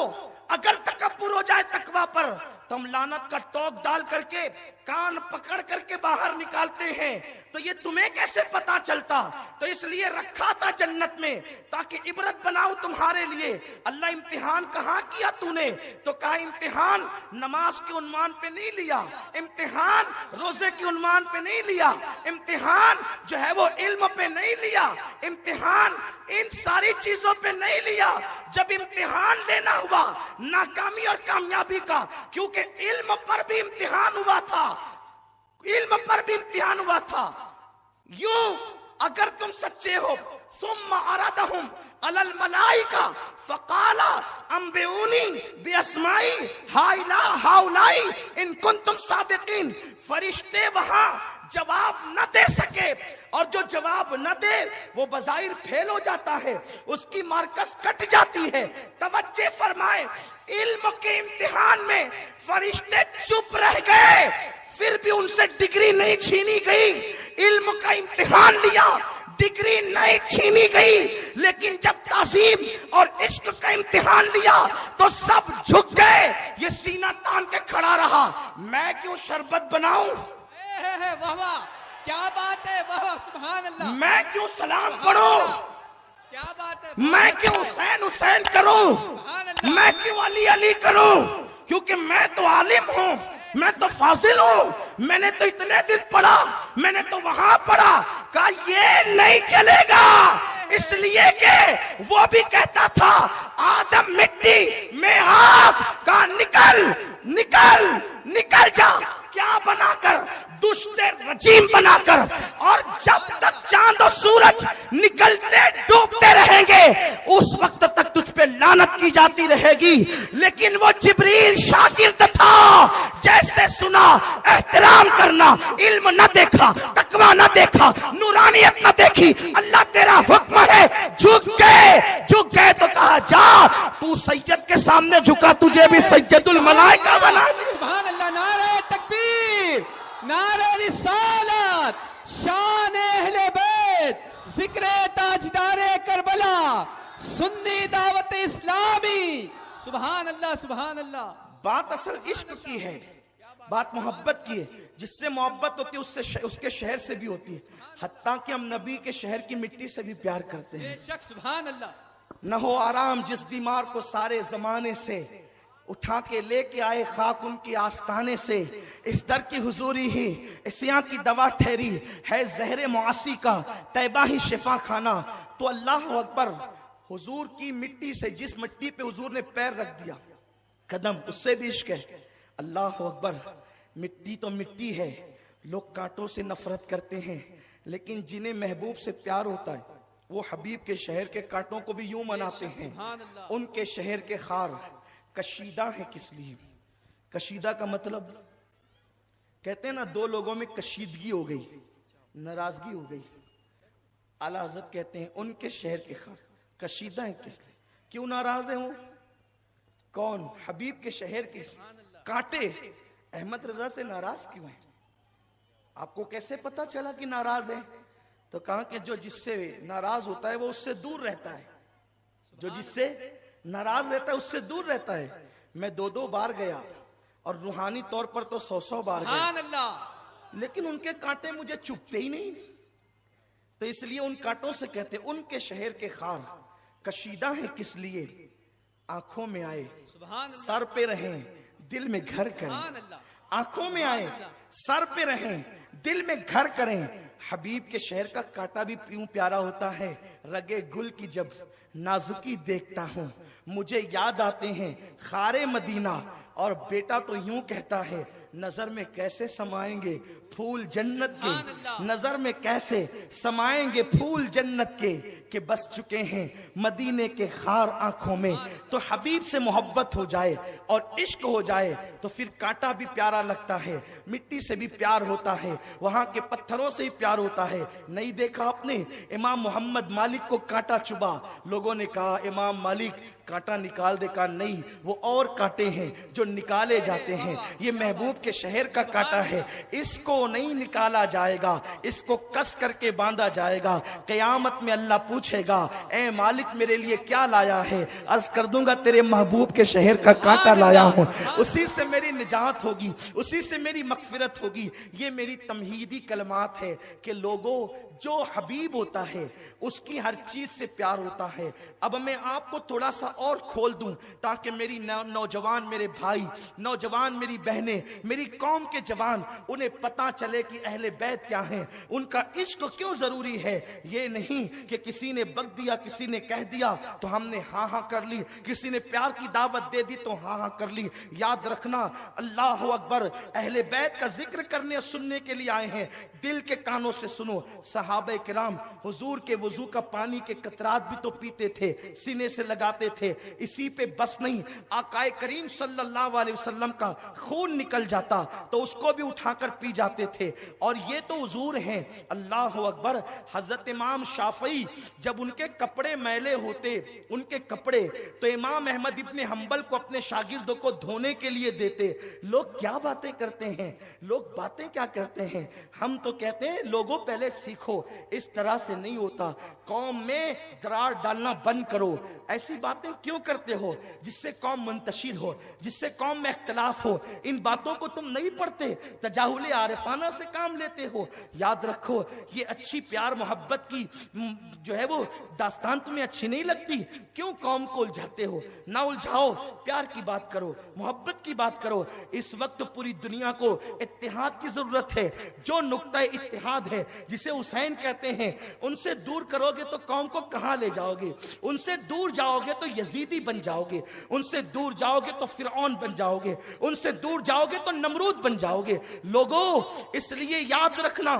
अगर तकब्बुर हो जाए तकवा पर तो हम लानत का टोक डाल करके कान पकड़ करके बाहर निकालते हैं। तो ये तुम्हें कैसे पता चलता? तो इसलिए रखा था जन्नत में ताकि इबरत बनाओ तुम्हारे लिए। अल्लाह इम्तिहान कहाँ किया तूने? तो कहा इम्तिहान नमाज के उन्मान पे नहीं लिया, इम्तिहान रोजे के उन्मान पे नहीं लिया, इम्तिहान जो है वो इल्म पे नहीं लिया, इम्तिहान इन सारी चीजों पे नहीं लिया। जब इम्तिहान लेना हुआ नाकामी और कामयाबी का, क्योंकि इल्म पर भी इम्तिहान हुआ था, इल्म पर भी इम्तिहान हुआ था। यूं अगर तुम सच्चे हो, सुम्मा अरादहुम अलल मलाइका फकाला अंबिऊनी बिअस्माई हाउलाई इन कुंतुम सादिकीन। फरिश्ते वहां जवाब न दे सके, और जो जवाब न दे वो बज़ाहिर फेल हो जाता है, उसकी मार्कस कट जाती है। तवज्जो फरमाए, इल्म के इम्तिहान में फरिश्ते चुप रह गए, फिर भी उनसे डिग्री नहीं छीनी गई। इल्म का इम्तिहान लिया, डिग्री नहीं छीनी गई, लेकिन जब ताज़ीम और इश्क का इम्तिहान लिया तो सब झुक गए। ये सीना तान के खड़ा रहा, मैं क्यों शरबत बनाऊं, वाह वाह, क्या बात है, वाह वाह, सुभान अल्लाह। मैं क्यों सलाम पढ़ूं, क्या बात है, मैं क्यों हुसैन हुसैन करूं, सुभान अल्लाह। मैं क्यों अली अली करूं, क्योंकि मैं तो आलिम हूं, मैं तो फाजिल हूं। मैंने तो इतने दिन पढ़ा, मैंने तो वहां पढ़ा। कहा ये नहीं चलेगा, इसलिए कि वो भी कहता था आदम मिट्टी मैं आग का, निकल निकल निकल जा। क्या बनाकर? दुश्ते रजीम बनाकर। और जब तक चांद और सूरज निकलते डूबते रहेंगे उस वक्त तक तुझ पे लानत की जाती रहेगी। लेकिन वो जिब्रील शागिर्द था, जैसे सुना एहतराम करना, इल्म न देखा, तकवा न देखा, नूरानियत न देखी, अल्लाह तेरा हुक्म है, झुक गए तो कहा जा तू सैयद के सामने झुका, तुझे भी सैयदुल मलाइका बना दे। सुभान अल्लाह, नारे तकबीर, नारे रिसालत, शान अहले बैत, जिक्र ताजदारे करबला, सुन्नी दावत इस्लामी। सुभान अल्लाह, सुभान अल्लाह। बात असल इश्क की है, बात मोहब्बत की है। जिससे मोहब्बत होती है उससे उसके शहर से भी होती है। हत्ता कि हम नबी के शहर की मिट्टी से भी प्यार करते हैं। बेशक, सुभान अल्लाह। न हो आराम जिस बीमार को सारे जमाने से, उठा के लेके आए खाक उनकी आस्ताने से। इस दर की हुजूरी ही इस्यां की दवा ठहरी है, जहर मुआसी का तैबा ही शिफा खाना। तो अल्लाह अकबर, हुजूर की मिट्टी से, जिस मिट्टी पे हुजूर ने पैर रख दिया कदम, उससे भी इश्क है। अल्लाह अकबर, मिट्टी तो मिट्टी है। लोग कांटों से नफरत करते हैं, लेकिन जिन्हें महबूब से प्यार होता है वो हबीब के शहर के कांटों को भी यूं मनाते हैं। उनके शहर के खार कशीदा है किस लिए? कशीदा का मतलब, कहते हैं ना, दो लोगों में कशीदगी हो गई, नाराजगी हो गई। आला हज़रत कहते हैं उनके शहर के खार कशीदा है किस लिए? क्यों नाराज है वो? कौन? हबीब के शहर के कांटे अहमद रजा से नाराज क्यों है? आपको कैसे पता चला कि नाराज है? तो कहा कि जो जिससे नाराज होता है वो उससे दूर रहता है, जो जिससे नाराज रहता है उससे दूर रहता है। मैं 2-2 बार गया और रूहानी तौर पर तो 100 बार गया, लेकिन उनके कांटे मुझे चुभते ही नहीं। तो इसलिए उन कांटों से कहते उनके शहर के खार कशीदा है किस लिए? आंखों में आए सर पे रहें, दिल में घर करें। आंखों में आए सर पे रहें, दिल में घर करें। हबीब के शहर का कांटा भी क्यों प्यारा होता है? रगे गुल की जब नाजुकी देखता हूं मुझे याद आते हैं खारे मदीना। और बेटा तो यूं कहता है, नजर में कैसे समाएंगे फूल जन्नत के, नजर में कैसे समाएंगे फूल जन्नत के बस चुके हैं मदीने के खार आंखों में। तो हबीब से मोहब्बत हो जाए और इश्क हो जाए तो फिर कांटा भी प्यारा लगता है, मिट्टी से भी प्यार होता है, वहां के पत्थरों से ही प्यार होता है। नहीं देखा आपने इमाम मोहम्मद मालिक को कांटा चुभा, लोगों ने कहा इमाम मालिक कांटा निकाल दे का नहीं, वो और कांटे हैं जो निकाले जाते हैं। ये महबूब के शहर का कांटा है, इसको नहीं निकाला जाएगा, इसको कस करके बांधा जाएगा। कयामत में अल्लाह पूछेगा, ए मालिक मेरे लिए क्या लाया है? अर्ज कर दूंगा, तेरे महबूब के शहर का कांटा लाया हूं। उसी से मेरी निजात होगी, उसी से मेरी मगफिरत होगी। ये मेरी तमहीदी कलमात है कि लोगों, जो हबीब होता है उसकी हर चीज से प्यार होता है। अब मैं आपको थोड़ा सा और खोल दूं ताकि मेरी नौजवान मेरे भाई, नौजवान मेरी बहनें, मेरी कौम के जवान, उन्हें पता चले कि अहले बैत क्या है, उनका इश्क क्यों जरूरी है। ये नहीं कि किसी ने बक दिया, किसी ने कह दिया तो हमने हाँ हाँ कर ली, किसी ने प्यार की दावत दे दी तो हाँ हाँ कर ली। याद रखना, अल्लाह अकबर, अहले बैत का जिक्र करने और सुनने के लिए आए हैं, दिल के कानों से सुनो। सहाबे किराम हुजूर के वजू का पानी के कतरात भी तो पीते थे, सीने से लगाते थे। इसी पे बस नहीं, आकाए करीम सल्लल्लाहु अलैहि वसल्लम का खून निकल जाता तो उसको भी उठाकर पी जाते थे। और ये तो हुजूर हैं, अल्लाह अकबर। हजरत इमाम शाफई जब उनके कपड़े मैले होते, उनके कपड़े, तो इमाम अहमद इब्ने हंबल को अपने शागिर्दों को धोने के लिए देते। लोग क्या बातें करते हैं, लोग बातें क्या करते हैं। हम तो कहते हैं लोगों पहले सीखो, इस तरह से नहीं होता। कौम में दरार डालना बंद करो। ऐसी बातें क्यों करते हो जिससे कौम मुंतशिर हो, जिससे कौम में इख्तिलाफ हो। इन बातों को तुम नहीं पढ़ते, तजाहुल आरिफाना से काम लेते हो। याद रखो, ये अच्छी प्यार मोहब्बत की जो है वो दास्तान तुम्हें अच्छी नहीं लगती, क्यों कौम को उलझाते हो? ना उलझाओ, प्यार की बात करो, मोहब्बत की बात करो। इस वक्त पूरी दुनिया को इत्तेहाद की जरूरत है। जो नुक्ता इत्तेहाद है, जिसे हुसैन कहते हैं, उनसे दूर करोगे तो कौम को कहां ले जाओगे? उनसे दूर जाओगे तो यजीदी बन जाओगे, उनसे दूर जाओगे तो फिरौन बन जाओगे, उनसे दूर जाओगे तो नमरूद बन जाओगे। लोगों, इसलिए याद रखना,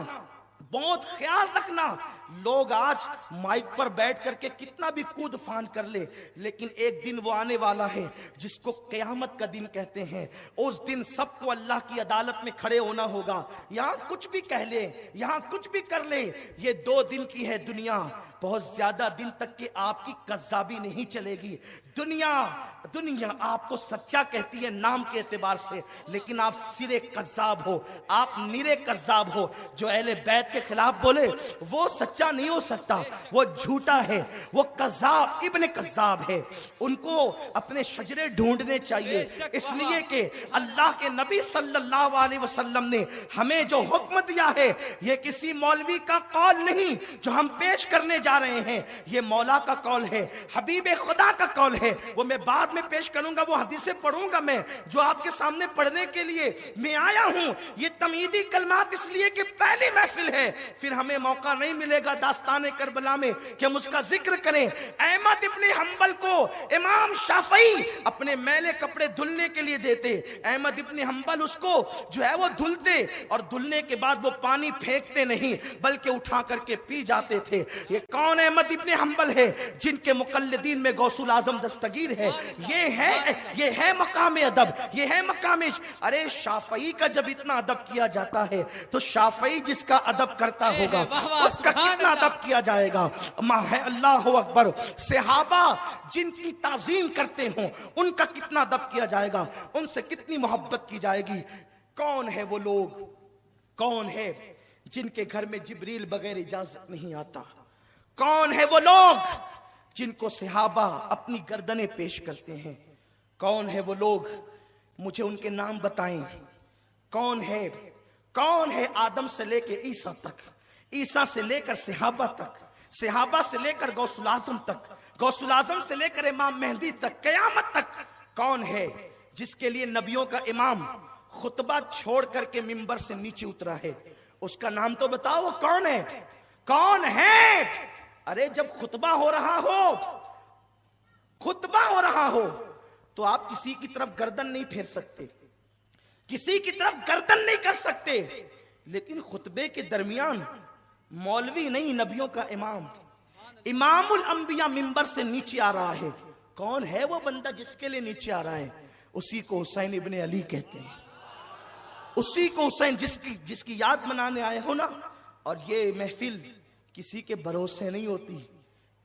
बहुत ख्याल रखना, लोग आज माइक पर बैठ करके कितना भी कूद फान कर ले, लेकिन एक दिन वो आने वाला है जिसको कयामत का दिन कहते हैं। उस दिन सबको अल्लाह की अदालत में खड़े होना होगा। यहां कुछ भी कह ले, यहां कुछ भी कर ले, ये 2 दिन की है दुनिया। बहुत ज्यादा दिन तक के आपकी कज़्ज़ाबी नहीं चलेगी। दुनिया आपको सच्चा कहती है नाम के एतबार से, लेकिन आप सिरे कज़्ज़ाब हो, आप निरे कज़्ज़ाब हो। जो अहले बैत के खिलाफ बोले वो सच्चा नहीं हो सकता, वो झूठा है, वो कज़्ज़ाब इब्ने कज़्ज़ाब है। उनको अपने शजरे ढूंढने चाहिए, इसलिए कि अल्लाह के नबी सल्लल्लाहु अलैहि वसल्लम ने हमें जो हुक्म दिया है, ये किसी मौलवी का कौल नहीं जो हम पेश करने जा रहे हैं, ये मौला का कौल है, हबीब खुदा का कौल है। वो मैं बाद में पेश करूंगा, वो हदीसें पढ़ूंगा मैं, जो आपके सामने पढ़ने के लिए मैं आया हूं। ये तमीदी कलमात इसलिए कि पहली महफिल है, फिर हमें मौका नहीं मिलेगा दास्ताने करबला में कि हम उसका जिक्र करें। अहमद इब्ने हंबल को इमाम शाफई अपने मैले कपड़े धुलने के लिए देते। अहमद इब्ने हंबल उसको जो है वो धुलते, और धुलने के बाद वो पानी फेंकते नहीं बल्कि उठा करके पी जाते थे। ये कौन अहमद इब्ने हंबल है? जिनके मुकल्लिदीन में गौसुल आजम दस्तगीर है। ये है मकाम अदब, ये है मकाम इश्क। अरे शाफई का जब इतना अदब किया जाता है तो शाफई जिसका अदब करता होगा उसका कितना अदब किया जाएगा। अल्लाह अकबर। सहाबा जिनकी ताजीम करते हो उनका कितना अदब किया जाएगा, उनसे कितनी मोहब्बत की जाएगी। कौन है वो लोग, कौन है जिनके घर में जिब्रील बगैर इजाजत नहीं आता? कौन है वो लोग जिनको सहाबा अपनी गर्दनें पेश करते हैं? कौन है वो लोग, मुझे उनके नाम बताएं। कौन है आदम से लेकर ईसा तक, ईसा से लेकर सहाबा तक, सहाबा से लेकर गौसुल आजम तक, गौसुल आजम से लेकर इमाम मेहदी तक, कयामत तक? कौन है जिसके लिए नबियों का इमाम खुतबा छोड़ करके मिंबर से नीचे उतरा है? उसका नाम तो बताओ, वो कौन है? कौन है? अरे जब खुतबा हो रहा हो तो आप किसी की तरफ गर्दन नहीं फेर सकते, किसी की तरफ गर्दन नहीं कर सकते, लेकिन खुतबे के दरमियान मौलवी नहीं, नबियों का इमाम, इमामुल अंबिया मिंबर से नीचे आ रहा है। कौन है वो बंदा जिसके लिए नीचे आ रहा है? उसी को हुसैन इब्ने अली कहते हैं, उसी को हुसैन जिसकी याद मनाने आए हो ना। और ये महफिल किसी के भरोसे नहीं होती,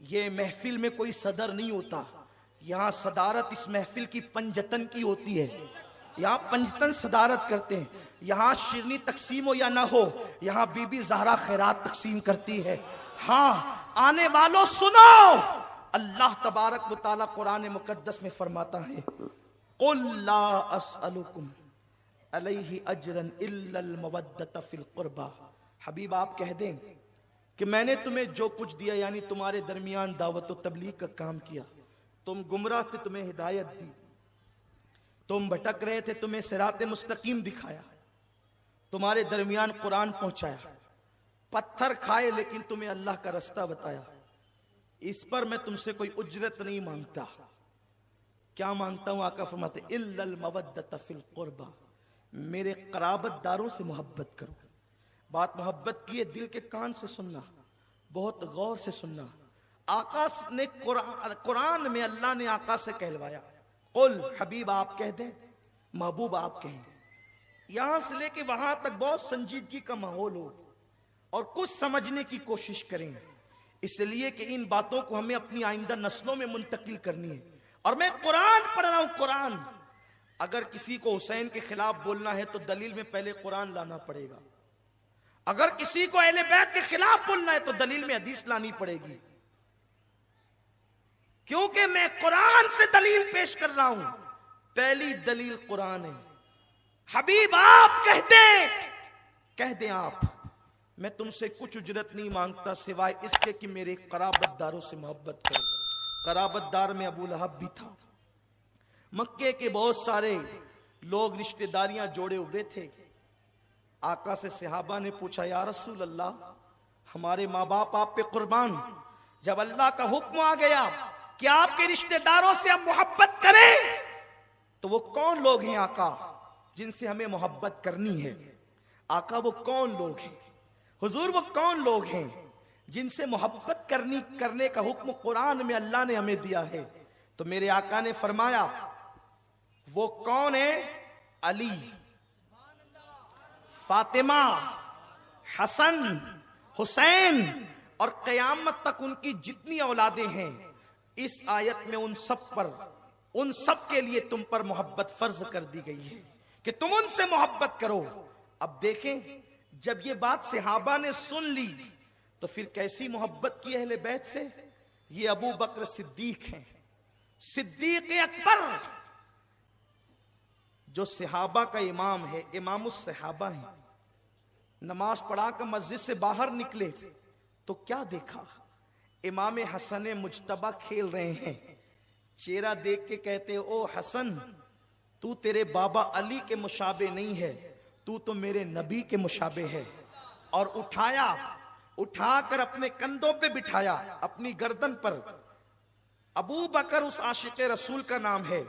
ये महफिल में कोई सदर नहीं होता, यहां सदारत इस महफिल की पंजतन की होती है, यहाँ पंजतन सदारत करते हैं। यहाँ शिरनी तकसीम हो या ना हो, यहाँ बीबी ज़हरा खैरात तकसीम करती है। हाँ, आने वालों सुनो, अल्लाह तबारक व तआला कुरान मुकद्दस में फरमाता है, कुल ला अस्अलुकुम अलैहि अजरन इल्लल मवद्दत फिल कुर्बा। हबीब आप कह दें कि मैंने तुम्हें जो कुछ दिया, यानी तुम्हारे दरमियान दावत व तबलीग का काम किया, तुम गुमराह थे, तुम्हें हिदायत दी, तुम भटक रहे थे, तुम्हें सिराते मुस्तकीम दिखाया, तुम्हारे दरमियान कुरान पहुंचाया, पत्थर खाए लेकिन तुम्हें अल्लाह का रास्ता बताया। इस पर मैं तुमसे कोई उजरत नहीं मांगता। क्या मांगता हूं? आका फरमाते इल्लल मवद्दत फिल कुर्बा, मेरे कराबतदारों से मोहब्बत करो। बात मोहब्बत की है, दिल के कान से सुनना, बहुत गौर से सुनना। आका ने कुरान में अल्लाह ने आका से कहलवाया, कुल हबीब आप कह दें, महबूब आप कहें। यहां से लेके वहां तक बहुत संजीदगी का माहौल हो और कुछ समझने की कोशिश करें, इसलिए कि इन बातों को हमें अपनी आइंदा नस्लों में मुंतकिल करनी है। और मैं कुरान पढ़ रहा हूं, कुरान। अगर किसी को हुसैन के खिलाफ बोलना है तो दलील में पहले कुरान लाना पड़ेगा। अगर किसी को अहले बैत के खिलाफ बोलना है तो दलील में हदीस लानी पड़ेगी, क्योंकि मैं कुरान से दलील पेश कर रहा हूं। पहली दलील कुरान है। हबीब आप कह दें आप, मैं तुमसे कुछ उजरत नहीं मांगता सिवाय इसके कि मेरे कराबतदारों से मोहब्बत करो। कराबतदार में अबू लहब भी था। मक्के के बहुत सारे लोग रिश्तेदारियां जोड़े हुए थे। आका से सहाबा ने पूछा, या रसूल अल्लाह, हमारे माँ बाप आप पे कुर्बान, जब अल्लाह का हुक्म आ गया कि आपके रिश्तेदारों से हम मोहब्बत करें, तो वो कौन लोग हैं आका जिनसे हमें मोहब्बत करनी है? आका वो कौन लोग हैं? हुजूर वो कौन लोग हैं जिनसे मोहब्बत करने का हुक्म कुरान में अल्लाह ने हमें दिया है? तो मेरे आका ने फरमाया, वो कौन है? अली, फातिमा, हसन, हुसैन और कयामत तक उनकी जितनी औलादें हैं। इस आयत में उन सब के लिए तुम पर मोहब्बत फर्ज कर दी गई है कि तुम उनसे मोहब्बत करो। अब देखें, जब ये बात सहाबा ने सुन ली तो फिर कैसी मोहब्बत की अहले बैत से? ये अबू बकर सिद्दीक हैं, सिद्दीक अकबर, जो सहाबा का इमाम है, इमामुस सहाबा है। नमाज पढ़ा कर मस्जिद से बाहर निकले तो क्या देखा? इमाम हसन मुजतबा खेल रहे हैं। चेहरा देख के कहते, ओ हसन, तू तेरे बाबा अली के मुशाबे नहीं है, तू तो मेरे नबी के मुशाबे है। और उठाकर अपने कंधों पे बिठाया, अपनी गर्दन पर। अबू बकर उस आशिक रसूल का नाम है।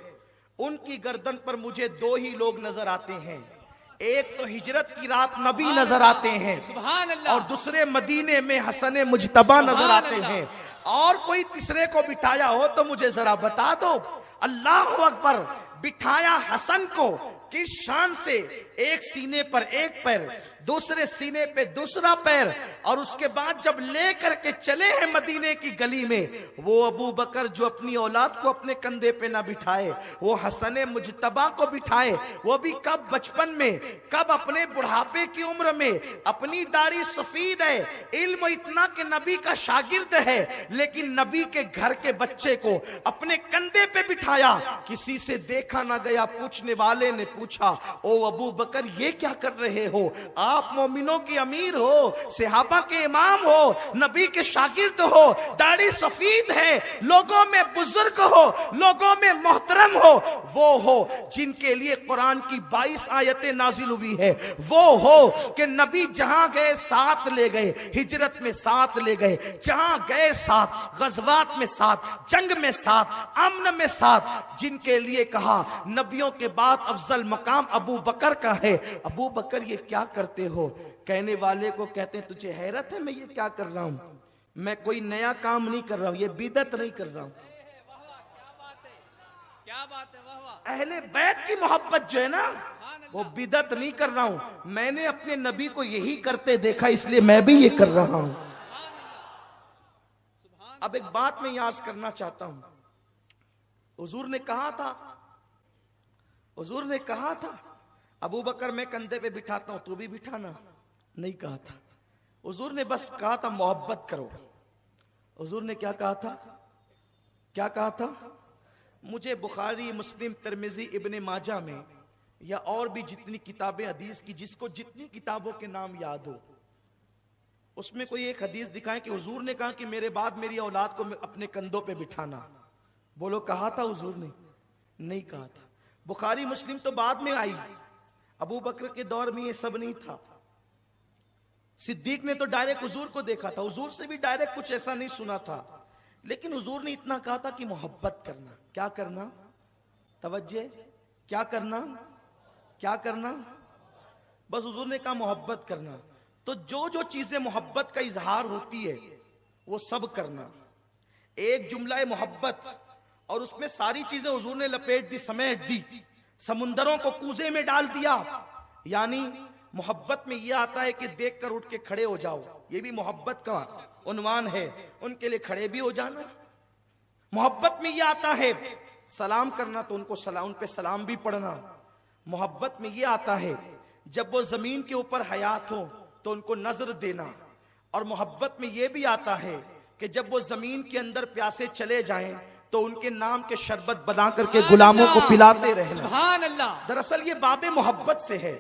उनकी गर्दन पर मुझे दो ही लोग नजर आते हैं, एक तो हिजरत की रात नबी नजर आते हैं, सुभान अल्लाह, और दूसरे मदीने में हसन मुजतबा नजर आते हैं। और कोई तीसरे को बिठाया हो तो मुझे जरा बता दो। अल्लाह अकबर। बिठाया हसन को किस शान से? एक सीने पर एक पैर, दूसरे सीने पे दूसरा पैर, और उसके बाद जब ले करके चले हैं मदीने की गली में, वो अबू बकर जो अपनी औलाद को अपने कंधे पे ना बिठाए, वो हसन मुजतबा को बिठाए। वो भी कब? बचपन में। कब? अपने बुढ़ापे की उम्र में। अपनी दाढ़ी सफेद है, इल्म इतना कि नबी का शागिर्द है, लेकिन नबी के घर के बच्चे को अपने कंधे पे बिठाया। किसी से देखा ना गया। पूछने वाले ने पूछा, ओ अबू बकर, ये क्या कर रहे हो? आप मोमिनों की अमीर हो, सहाबा के इमाम हो, नबी के शागिर्द हो, दाढ़ी सफेद है, लोगों में बुजुर्ग हो, लोगों में मोहतरम हो, वो हो जिनके लिए कुरान की 22 आयतें नाजिल हुई है। वो हो कि नबी जहां गए साथ ले गए, हिजरत में साथ ले गए, जहां गए साथ, गजवात में साथ, जंग में साथ, अमन में साथ। जिनके लिए कहा नबियों के बाद अफजल मकाम अबू बकर का है। अबू बकर, ये क्या करते हो? कहने वाले को कहते हैं, तुझे हैरत है मैं ये क्या कर रहा हूं? मैं कोई नया काम नहीं कर रहा हूं, ये बिदअत नहीं कर रहा हूं। क्या बात है, वाह वाह। अहले बैत की मोहब्बत जो है ना, वो बिदअत नहीं कर रहा हूं। मैंने अपने नबी को यही करते देखा, इसलिए मैं भी ये कर रहा हूं। अब एक बात मैं याद करना चाहता हूं। हुजूर ने कहा था, हुजूर ने कहा था अबू बकर मैं कंधे पे बिठाता हूं, तू भी बिठाना? नहीं कहा था। हुजूर ने बस कहा था मोहब्बत करो। हुजूर ने क्या कहा था? क्या कहा था? मुझे बुखारी, मुस्लिम, तिरमिजी, इब्ने माजा में या और भी जितनी किताबें हदीस की, जिसको जितनी किताबों के नाम याद हो, उसमें कोई एक हदीस दिखाएं कि हुजूर ने कहा कि मेरे बाद मेरी औलाद को अपने कंधों पे बिठाना। बोलो कहा था हुजूर ने? नहीं कहा था। बुखारी मुस्लिम तो बाद में आई, अबू बकर के दौर में ये सब नहीं था। सिद्दीक ने तो डायरेक्ट हुजूर को देखा था, हुजूर से भी डायरेक्ट कुछ ऐसा नहीं सुना था, लेकिन हुजूर ने इतना कहा था कि मोहब्बत करना। क्या करना? तवज्जे, क्या करना? क्या करना? बस हुजूर ने कहा मोहब्बत करना। तो जो जो चीजें मोहब्बत का इजहार होती है वो सब करना। एक जुमला है मोहब्बत, और उसमें सारी चीजें हुजूर ने लपेट दी, समेट दी, समुंदरों को कूजे में डाल दिया। यानी मोहब्बत में यह आता है कि देख कर उठ के खड़े हो जाओ, ये भी मोहब्बत का उन्वान है। उनके लिए खड़े भी हो जाना। मोहब्बत में यह आता है सलाम करना, तो उनको सलाम, उन पे सलाम भी पढ़ना। मोहब्बत में यह आता है जब वो जमीन के ऊपर हयात हो तो उनको नजर देना। और मोहब्बत में यह भी आता है कि जब वो जमीन के अंदर प्यासे चले जाएं तो उनके नाम के शरबत बना करके गुलामों को पिलाते रहना। सुभान अल्लाह। दरअसल ये बाबे मोहब्बत से है।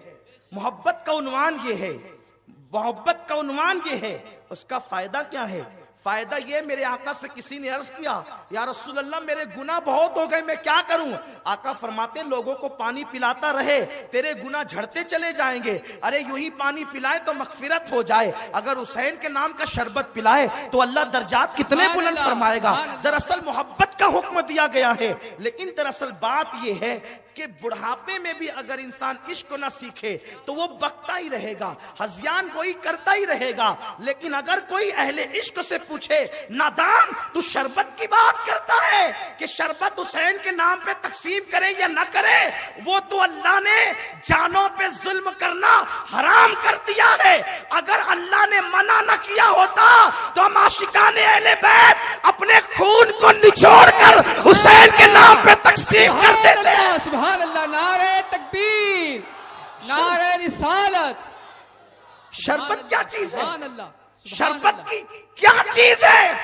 मोहब्बत का उन्वान ये है, मोहब्बत का उन्वान ये है। उसका फायदा क्या है? फायदा ये, मेरे आका से किसी ने अर्ज किया, या रसूल अल्लाह मेरे गुनाह बहुत हो गए, मैं क्या करूं? आका फरमाते लोगों को पानी पिलाता रहे, तेरे गुनाह झड़ते चले जाएंगे। अरे यूं ही पानी पिलाए तो मगफिरत हो जाए, अगर हुसैन के नाम का शरबत पिलाए तो अल्लाह दर्जात कितने बुलंद फरमाएगा। दरअसल मोहब्बत का हुक्म दिया गया है। लेकिन दरअसल बात यह है कि बुढ़ापे में भी अगर इंसान इश्क ना सीखे तो वो बकता ही रहेगा, हज़ियान कोई करता ही रहेगा। लेकिन अगर कोई अहले इश्क से पूछे, नादान तू शरबत की बात करता है कि शरबत हुसैन के नाम पे तकसीम करें या ना करें, वो तो अल्लाह ने जानों पे जुल्म करना हराम कर दिया है। अगर अल्लाह ने मना ना किया होता तो हम आशिकाने अहले बैत अपने खून को निचोड़ कर हुसैन के नाम पे तकसीम कर देते हैं। सुभान अल्लाह। नारे तकबीर, नारे रिसालत। शरबत क्या चीज है? सुभान अल्लाह। शरबत की क्या चीज है?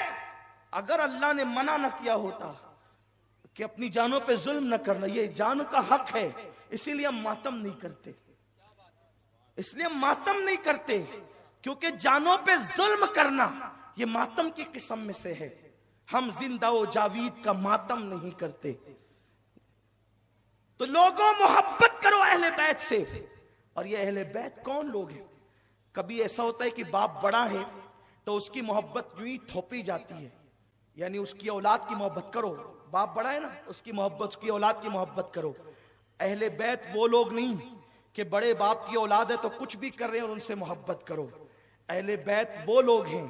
अगर अल्लाह ने मना न किया होता कि अपनी जानों पे जुल्म न करना, ये जान का हक है, इसीलिए हम मातम नहीं करते। इसलिए हम मातम नहीं करते क्योंकि जानों पे जुल्म करना ये मातम की किस्म में से है। हम जिंदा व जावीद का मातम नहीं करते। तो लोगों मोहब्बत करो अहले बैत से। और ये अहले बैत कौन लोग हैं? कभी ऐसा होता है कि बाप बड़ा है तो उसकी मोहब्बत यूं ही थोपी जाती है, यानी उसकी औलाद की मोहब्बत करो। बाप बड़ा है ना, उसकी मोहब्बत, उसकी औलाद की मोहब्बत करो। अहले बैत वो लोग नहीं कि बड़े बाप की औलाद है तो कुछ भी कर रहे हैं और उनसे मोहब्बत करो। अहले बैत वो लोग हैं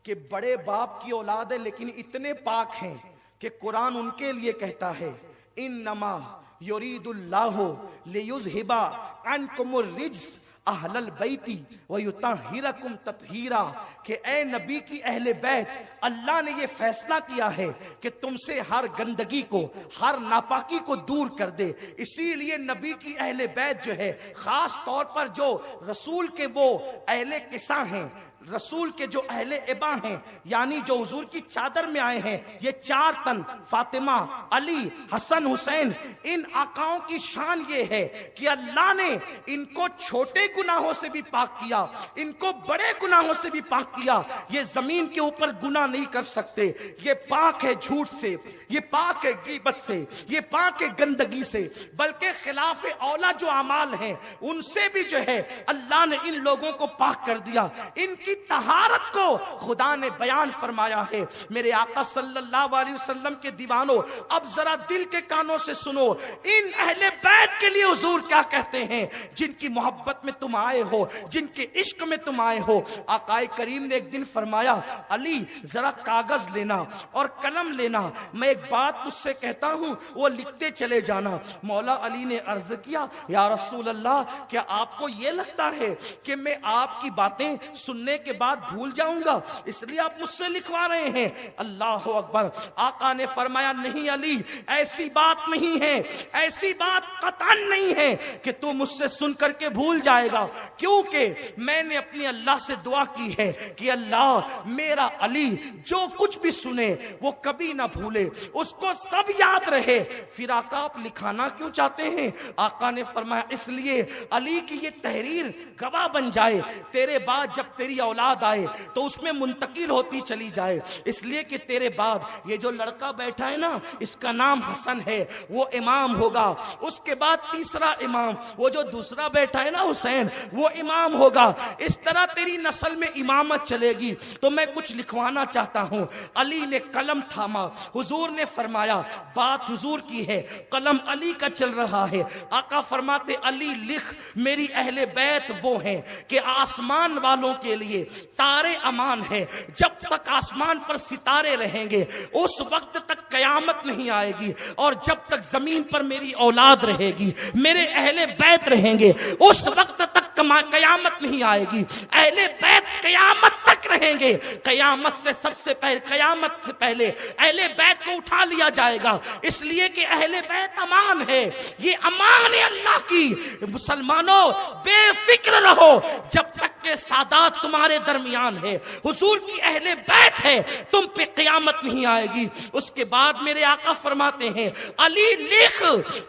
कि बड़े बाप की औलाद है लेकिन इतने पाक हैं कि कुरान उनके लिए कहता है, इन्नमा युरीदुल्लाहु लियुज़हिबा अन्कुमुर रिज्स अहलल बैती व युतहिरकुम तत्हीरा, कि ए नबी की अहले बैत, अल्लाह ने ये फैसला किया है कि तुमसे हर गंदगी को, हर नापाकी को दूर कर दे। इसीलिए नबी की अहले बैत जो है, खास तौर पर जो रसूल के वो अहले किसा हैं, रसूल के जो अहले इबा हैं, यानी जो हुजूर की चादर में आए हैं, ये चार तन फातिमा, अली, हसन, हुसैन, इन आकाओं की शान ये है कि अल्लाह ने इनको छोटे गुनाहों से भी पाक किया, इनको बड़े गुनाहों से भी पाक किया। ये जमीन के ऊपर गुनाह नहीं कर सकते। ये पाक है झूठ से, ये पाक है गीबत से, ये पाक है गंदगी से, बल्कि खिलाफ औला जो अमाल हैं उनसे भी जो है अल्लाह ने इन लोगों को पाक कर दिया। इनकी तहारत को खुदा ने बयान फरमाया है। मेरे आका सल्लल्लाहु अलैहि वसल्लम के दीवानों, अब जरा दिल के कानों से सुनो, इन अहले बैत के लिए हुजूर क्या कहते हैं, जिनकी मोहब्बत में तुम आए हो, जिनके इश्क में तुम आए हो। आकाए करीम ने एक दिन फरमाया, अली जरा कागज लेना और कलम लेना, मैं एक बात तुझसे कहता हूं, वो लिखते चले जाना। मौला अली ने अर्ज किया, या रसूल अल्लाह, क्या आपको ये लगता है कि मैं आपकी बातें सुनने के बाद भूल जाऊंगा, इसलिए आप मुझसे लिखवा रहे हैं। अल्लाह अकबर। आका ने फरमाया नहीं अली, ऐसी बात नहीं है, ऐसी बात कतई नहीं है कि तू मुझसे सुन करके भूल जाएगा, क्योंकि मैंने अपनी अल्लाह से दुआ की है कि अल्लाह मेरा अली जो कुछ भी सुने वो कभी ना भूले, उसको सब याद रहे। फिर आका आप लिखाना क्यों चाहते हैं? आका ने फरमाया इसलिए अली की ये तहरीर गवाह बन जाए, तेरे बाद जब तेरी औलाद आए तो उसमें मुंतकिल होती चली जाए, इसलिए कि तेरे बाद ये जो लड़का बैठा है ना, इसका नाम हसन है, वो इमाम होगा, उसके बाद तीसरा इमाम, वो जो दूसरा बैठा है ना हुसैन, वो इमाम होगा। इस तरह तेरी नस्ल में इमामत चलेगी। तो मैं कुछ लिखवाना चाहता हूं। अली ने कलम थामा, हुजूर ने फरमाया बात हुजूर की है, कलम अली का चल रहा है। आका फरमाते अली लिख, मेरी अहले बैत वो हैं कि आसमान वालों के लिए तारे अमान है, जब तक आसमान पर सितारे रहेंगे उस वक्त तक कयामत नहीं आएगी, और जब तक जमीन पर मेरी औलाद रहेगी, मेरे अहले बैत रहेंगे, उस वक्त तक कयामत नहीं आएगी। अहले बैत कयामत तक रहेंगे। कयामत से सबसे पहले, कयामत से पहले अहले बैत को उठा लिया जाएगा, इसलिए कि अहले बैत अमान है। ये अमान है अल्लाह की। मुसलमानों बेफिक्र रहो जब तक के सादात तुम्हारे दरमियान है, हुजूर की अहले बैत है, तुम पे कयामत नहीं आएगी। उसके बाद मेरे आका फरमाते हैं अली लिख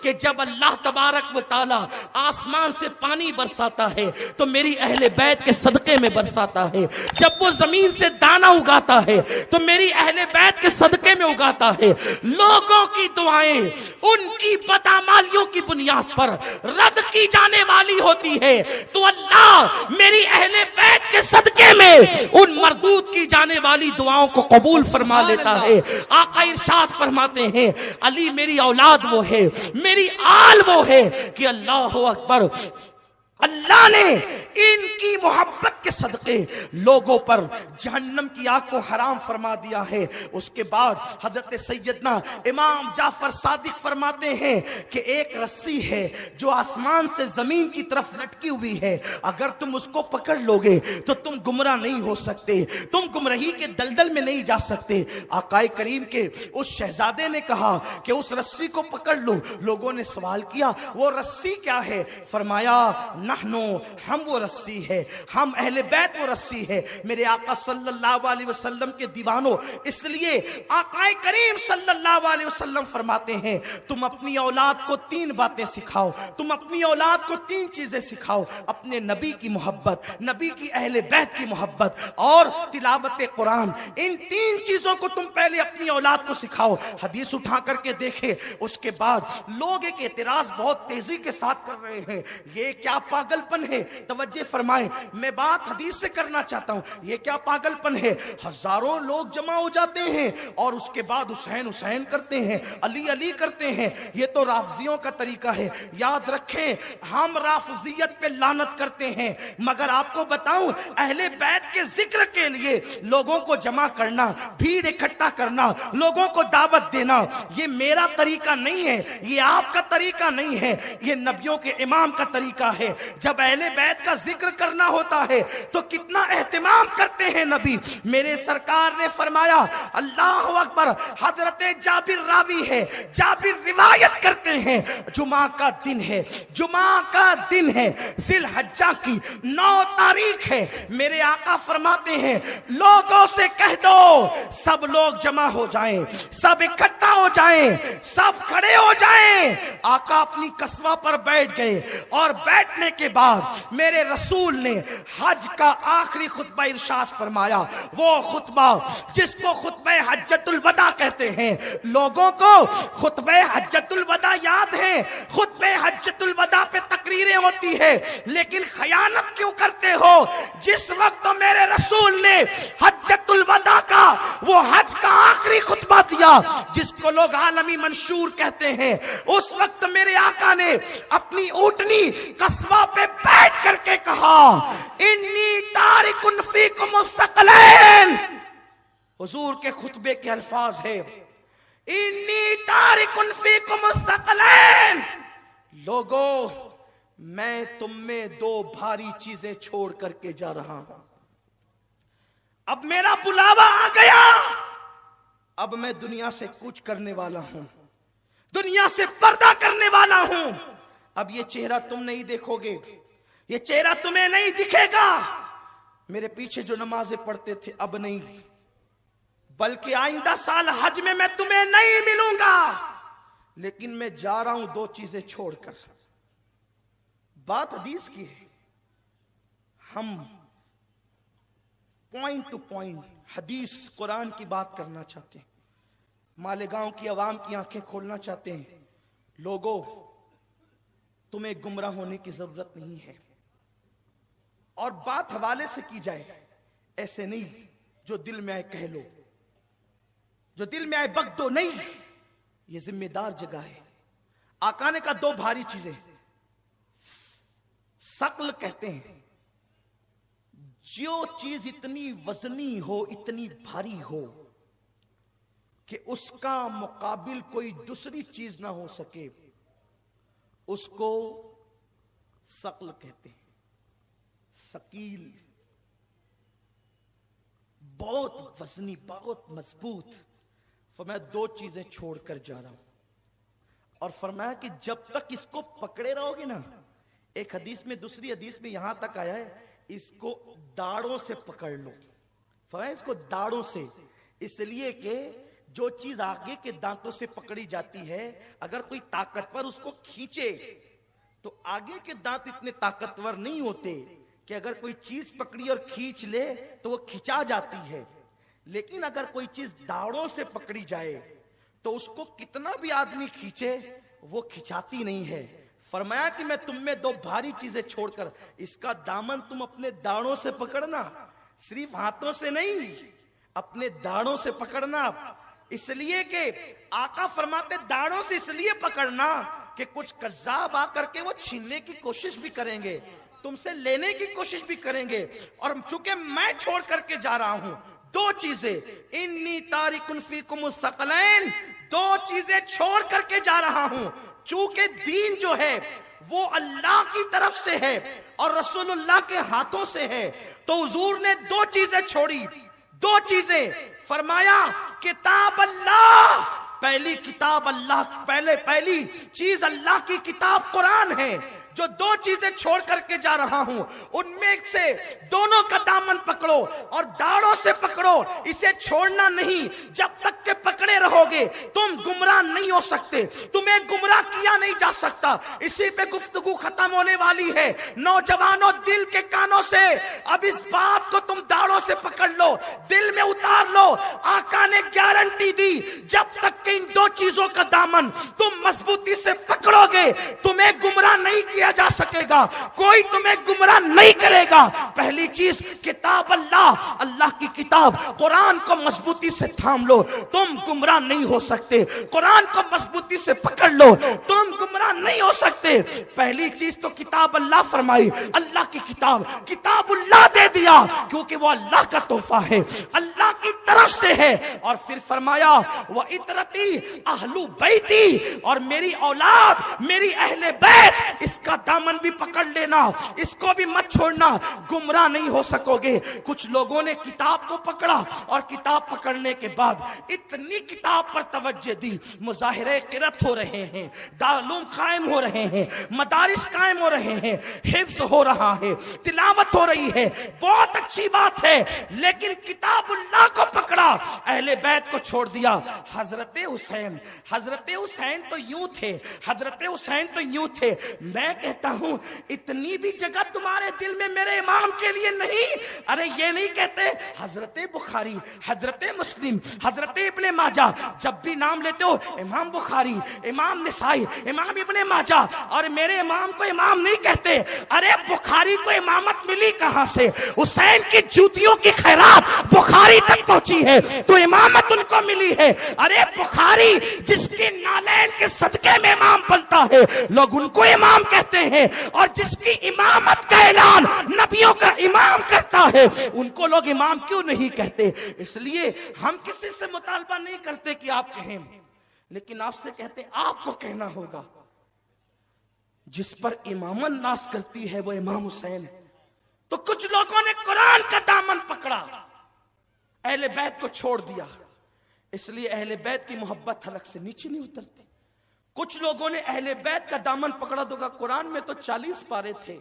कि जब अल्लाह तबारक व तआला आसमान से पानी बरसाता है तो मेरी अहले बैत के सदके में बरसाता है, जब वो जमीन से दाना उगाता है तो मेरी अहले बैत के सदके में उगाता है। लोगों की दुआएं उनकी बदअमालियों की बुनियाद पर रद्द की जाने वाली होती है, तो अल्लाह मेरी अहले बैत के सदके में उन मरदूद की जाने वाली दुआओं को कबूल फरमा लेता है। आका इरशाद फरमाते हैं अली मेरी औलाद वो है, मेरी आल वो है कि अल्लाह अकबर, अल्लाह ने इनकी मोहब्बत के सदके लोगों पर जहन्नम की आग को हराम फरमा दिया है। उसके बाद हजरत सैयदना इमाम जाफर सादिक फरमाते हैं कि एक रस्सी है जो आसमान से जमीन की तरफ लटकी हुई है, अगर तुम उसको पकड़ लोगे तो तुम गुमराह नहीं हो सकते, तुम गुमराही के दलदल में नहीं जा सकते। आकाए करीम के उस शहजादे ने कहा कि उस रस्सी को पकड़ लो। लोगों ने सवाल किया वो रस्सी क्या है? फरमाया नहनो, हम वो रस्सी है, हम अहले बैत वो रस्सी है। मेरे आका सल्लल्लाहु अलैहि वसल्लम के दीवानों, इसलिए आकाए करीम सल्लल्लाहु अलैहि वसल्लम फरमाते हैं तुम अपनी औलाद को 3 बातें सिखाओ, तुम अपनी औलाद को 3 चीजें सिखाओ, अपने नबी की मोहब्बत, नबी की अहले बैत की मोहब्बत और तिलावत कुरान। इन 3 चीजों को तुम पहले अपनी औलाद को सिखाओ। हदीस उठा करके देखे, उसके बाद लोग एक एतराज बहुत तेजी के साथ कर रहे हैं, ये क्या पागलपन है? तवज्जो फरमाएं, मैं बात हदीस से करना चाहता हूं, ये क्या पागलपन है? हजारों लोग जमा हो जाते हैं और उसके बाद हुसैन हुसैन करते हैं, अली अली करते हैं, ये तो राफजियों का तरीका है। याद रखें हम राफजियत पे लानत करते हैं, मगर आपको बताऊं अहले बैत के जिक्र के लिए लोगों को जमा करना, भीड़ इकट्ठा करना, लोगों को दावत देना, ये मेरा तरीका नहीं है, ये आपका तरीका नहीं है, ये नबियों के इमाम का तरीका है। जब अहले बैत का जिक्र करना होता है तो कितना एहतिमाम करते हैं नबी। मेरे सरकार ने फरमाया अल्लाह अकबर, हजरत जाबिर रावी है, जाबिर रिवायत करते हैं जुमा का दिन है, जुमा का दिन है, जिलहज्जा की 9 तारीख है। मेरे आका फरमाते हैं लोगों से कह दो सब लोग जमा हो जाएं, सब इकट्ठा हो जाएं, सब खड़े हो जाएं। आका अपनी कस्बा पर बैठ गए और बैठने के बाद मेरे रसूल ने हज का आखिरी खुतबा इरशाद फरमाया, वो खुतबा जिसको खुतबा हज्जतुल वदा कहते हैं। लोगों को खुतबा हज्जतुल वदा याद है, खुतबा हज्जतुल वदा पे तकरीरें होती है, लेकिन खयानत क्यों करते हो? जिस वक्त तो मेरे रसूल ने हज्जतुल वदा का वो हज का आखिरी खुतबा दिया जिसको लोग आलमी मंशूर कहते हैं, उस वक्त मेरे आका ने अपनी ऊँटनी कस्बा पे बैठ करके कहा इन्नी तारिकुन फीकुम मुस्तक़लैन। हुजूर के खुतबे के अल्फाज है इन्नी तारिकुन फीकुम मुस्तक़लैन, लोगों मैं तुम में 2 भारी चीजें छोड़ करके जा रहा हूं। अब मेरा बुलावा आ गया, अब मैं दुनिया से कूच करने वाला हूं, दुनिया से पर्दा करने वाला हूं। अब ये चेहरा तुम नहीं देखोगे, ये चेहरा तुम्हें नहीं दिखेगा। मेरे पीछे जो नमाजें पढ़ते थे अब नहीं, बल्कि आइंदा साल हज में मैं तुम्हें नहीं मिलूंगा। लेकिन मैं जा रहा हूं दो चीजें छोड़कर। बात हदीस की है, हम पॉइंट टू पॉइंट हदीस कुरान की बात करना चाहते हैं। मालेगांव की आवाम की आंखें खोलना चाहते हैं। लोगों, तुम्हें गुमराह होने की जरूरत नहीं है। और बात हवाले से की जाए, ऐसे नहीं जो दिल में आए कह लो, जो दिल में आए बक दो, नहीं। ये जिम्मेदार जगह है। आका ने कहा दो भारी चीजें, शकल कहते हैं जो चीज इतनी वजनी हो, इतनी भारी हो कि उसका मुकाबिल कोई दूसरी चीज ना हो सके, उसको शकल कहते हैं। शकील, बहुत वजनी, बहुत मजबूत। फरमाया दो चीजें छोड़कर जा रहा हूं। और फरमाया कि जब तक इसको पकड़े रहोगे ना, एक हदीस में, दूसरी हदीस में यहां तक आया है, इसको दाढ़ों से पकड़ लो। फरमाया इसको दाढ़ों से, इसलिए कि जो चीज आगे के दांतों से पकड़ी जाती है, अगर कोई ताकतवर उसको खींचे तो आगे के दांत इतने ताकतवर नहीं होते कि अगर कोई चीज पकड़ी और खींच ले तो वो खिंचा जाती है। लेकिन अगर कोई चीज दाढ़ों से पकड़ी जाए तो उसको कितना भी आदमी खींचे वो खिंचाती नहीं है। फरमाया कि मैं तुम में दो भारी चीजें छोड़कर, इसका दामन तुम अपने दाढ़ों से पकड़ना, सिर्फ हाथों से नहीं, अपने दाढ़ों से पकड़ना। इसलिए कि आका फरमाते दाढ़ों से इसलिए पकड़ना कि कुछ कज्जाब आकर के वो छीनने की कोशिश भी करेंगे, तुमसे लेने की कोशिश भी करेंगे। और चूंकि मैं छोड़ करके जा रहा हूं दो चीजें, इन्नी तारिकुन फीकुम सकलैन, दो चीजें छोड़ करके जा रहा हूं। चूंकि दीन जो है वो अल्लाह की तरफ से है और रसूलुल्लाह के हाथों से है, तो हुजूर ने दो चीजें छोड़ी। दो चीजें फरमाया, किताब अल्लाह, पहली किताब अल्लाह, पहली चीज अल्लाह की किताब कुरान है। जो दो चीजें छोड़ करके जा रहा हूं उनमें से दोनों का दामन पकड़ो और दाढ़ों से पकड़ो, इसे छोड़ना नहीं। जब तक के पकड़े रहोगे तुम गुमराह नहीं हो सकते, तुम्हें गुमराह किया नहीं जा सकता। इसी पे गुफ्तगू खत्म होने वाली है। नौजवानों, दिल के कानों से अब इस बात को तुम दाढ़ों से पकड़ लो, दिल में उतार लो। आका ने गारंटी दी, जब तक के इन दो चीजों का दामन तुम मजबूती से पकड़ोगे तुम्हें गुमराह नहीं किया जा सकेगा, कोई तुम्हें गुमराह नहीं करेगा। पहली चीज किताब अल्लाह, अल्लाह की किताब कुरान को मजबूती से थाम लो, तुम गुमराह नहीं हो सकते। कुरान को मजबूती से पकड़ लो, तुम गुमराह नहीं हो सकते। पहली चीज तो किताब अल्लाह फरमाई, अल्लाह की किताब, किताबुल्लाह दे दिया क्योंकि वो अल्लाह का तोहफा है, अल्लाह की तरफ से है। और फिर फरमाया वह इतरती अहलु बैती, और मेरी औलाद, मेरी अहले बैत, इसका दामन भी पकड़ लेना, इसको भी मत छोड़ना, गुमराह नहीं हो सकोगे। कुछ लोगों ने किताब को पकड़ा और किताब पकड़ने के बाद इतनी किताब पर तवज्जो दी, मुजाहिरे किरत हो रहे हैं, दारुल कायम हो रहे हैं, मदारिस कायम हो रहे हैं, हिफ्ज हो रहा है, तिलावत हो रही है, बहुत अच्छी बात है। लेकिन किताबुल्लाह को पकड़ा, अहले बैत को छोड़ दिया। हजरत हुसैन, हजरत हुसैन तो यूं थे, हजरत हुसैन तो यूं थे। मैं कहता हूं इतनी भी जगह तुम्हारे दिल में मेरे इमाम के लिए नहीं। अरे ये नहीं कहते हजरत बुखारी, हजरत मुस्लिम, हजरत इब्ने माजा, जब भी नाम लेते हो इमाम बुखारी, इमाम निसाई, इमाम इब्ने माजा, और मेरे इमाम को इमाम नहीं कहते। अरे बुखारी को इमामत मिली कहां से? हुसैन की जूतियों की खैरात बुखारी तक पहुंची है तो इमामत उनको मिली है। अरे बुखारी जिसकी नालैन के सदके में इमाम बनता है लोग उनको इमाम कहते हैं, और जिसकी इमामत का ऐलान नबियों का इमाम करता है उनको लोग इमाम क्यों नहीं कहते? इसलिए हम किसी से मुतालबा नहीं करते कि आप कहें, लेकिन आपसे कहते आपको कहना होगा। जिस पर इमामन नाश करती है वो इमाम हुसैन है। तो कुछ लोगों ने कुरान का दामन पकड़ा, अहले बैत को छोड़ दिया, इसलिए अहले बैत की मोहब्बत हलक से नीचे नहीं उतरती। कुछ लोगों ने अहले बैत का दामन पकड़ा तो कहा कुरान में तो 40 पारे थे,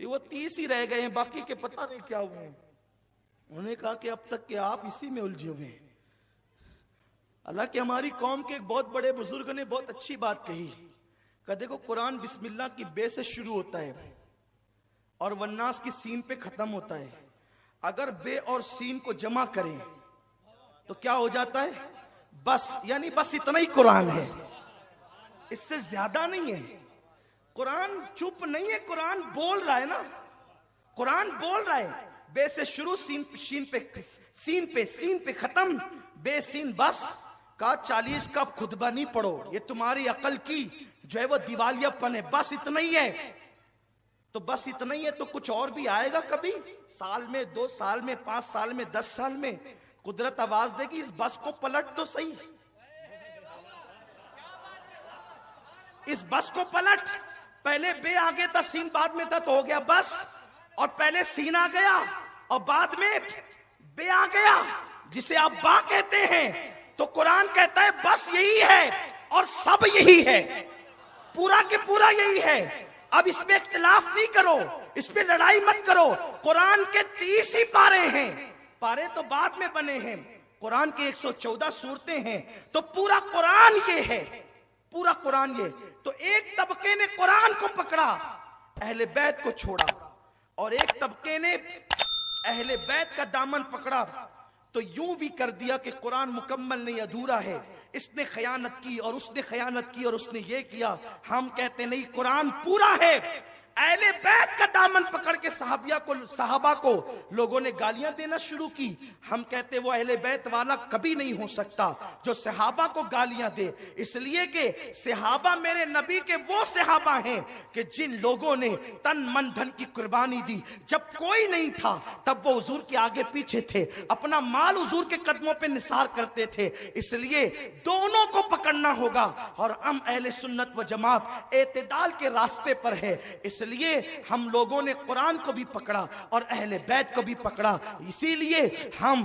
ये वो 30 ही रह गए हैं, बाकी के पता नहीं क्या हुए। उन्होंने कहा कि अब तक के आप इसी में उलझे हुए हैं। हालांकि हमारी कौम के एक बहुत बड़े बुजुर्ग ने बहुत अच्छी बात कही, कहा देखो कुरान बिस्मिल्लाह की बे से शुरू होता है और वन्नास की सीन पे खत्म होता है। अगर बे और सीन को जमा करें तो क्या हो जाता है? बस, यानी बस इतना ही कुरान है, इससे ज्यादा नहीं है। कुरान चुप नहीं है, कुरान बोल रहा है ना, कुरान बोल रहा है। बे से शुरू, सीन पे खत्म, बे सीन बस। का 40 का खुतबा नहीं पढ़ो, ये तुम्हारी अकल की जो है वो दिवालियापन है, बस इतना ही है। तो बस इतना ही है तो कुछ और भी आएगा कभी, साल में, 2 साल में, 5 साल में, 10 साल में कुदरत आवाज देगी इस बस को पलट तो सही, इस बस को पलट। पहले बे आगे था, सीन बाद में था, तो हो गया बस। और पहले सीन आ गया और बाद में बे आ गया, जिसे आप बा कहते हैं। तो कुरान कहता है बस यही है और सब यही है, पूरा के पूरा यही है। अब इसमें इख्तिलाफ नहीं करो, इस पे लड़ाई मत करो। कुरान के 30 ही पारे हैं, पारे तो बाद में बने हैं। कुरान के 114 सूरतें हैं, तो पूरा कुरान ये है, पूरा कुरान ये। तो एक तबके ने कुरान को पकड़ा, अहले बैत को छोड़ा, और एक तबके ने अहले बैत का दामन पकड़ा। तो यूं भी कर दिया कि कुरान मुकम्मल नहीं, अधूरा है, इसने खयानत की और उसने खयानत की और उसने ये किया। हम कहते नहीं, कुरान पूरा है। अहले बैत का दामन पकड़ के सहाबा को लोगों ने गालियां देना शुरू की। हम कहते वो अहले बैत वाला कभी नहीं हो सकता जो सहाबा को गालियां दे, इसलिए कि सहाबा मेरे नबी के वो सहाबा हैं कि जिन लोगों ने तन मन धन की कुर्बानी दी। जब कोई नहीं था तब वो हुजूर के आगे पीछे थे, अपना माल हुजूर के कदमों पे निसार करते थे। इसलिए दोनों को पकड़ना होगा, और हम अहले सुन्नत व जमात एतदाल के रास्ते पर है। इसलिए हम लोगों ने कुरान को भी पकड़ा और अहले बैत को भी पकड़ा। इसीलिए हम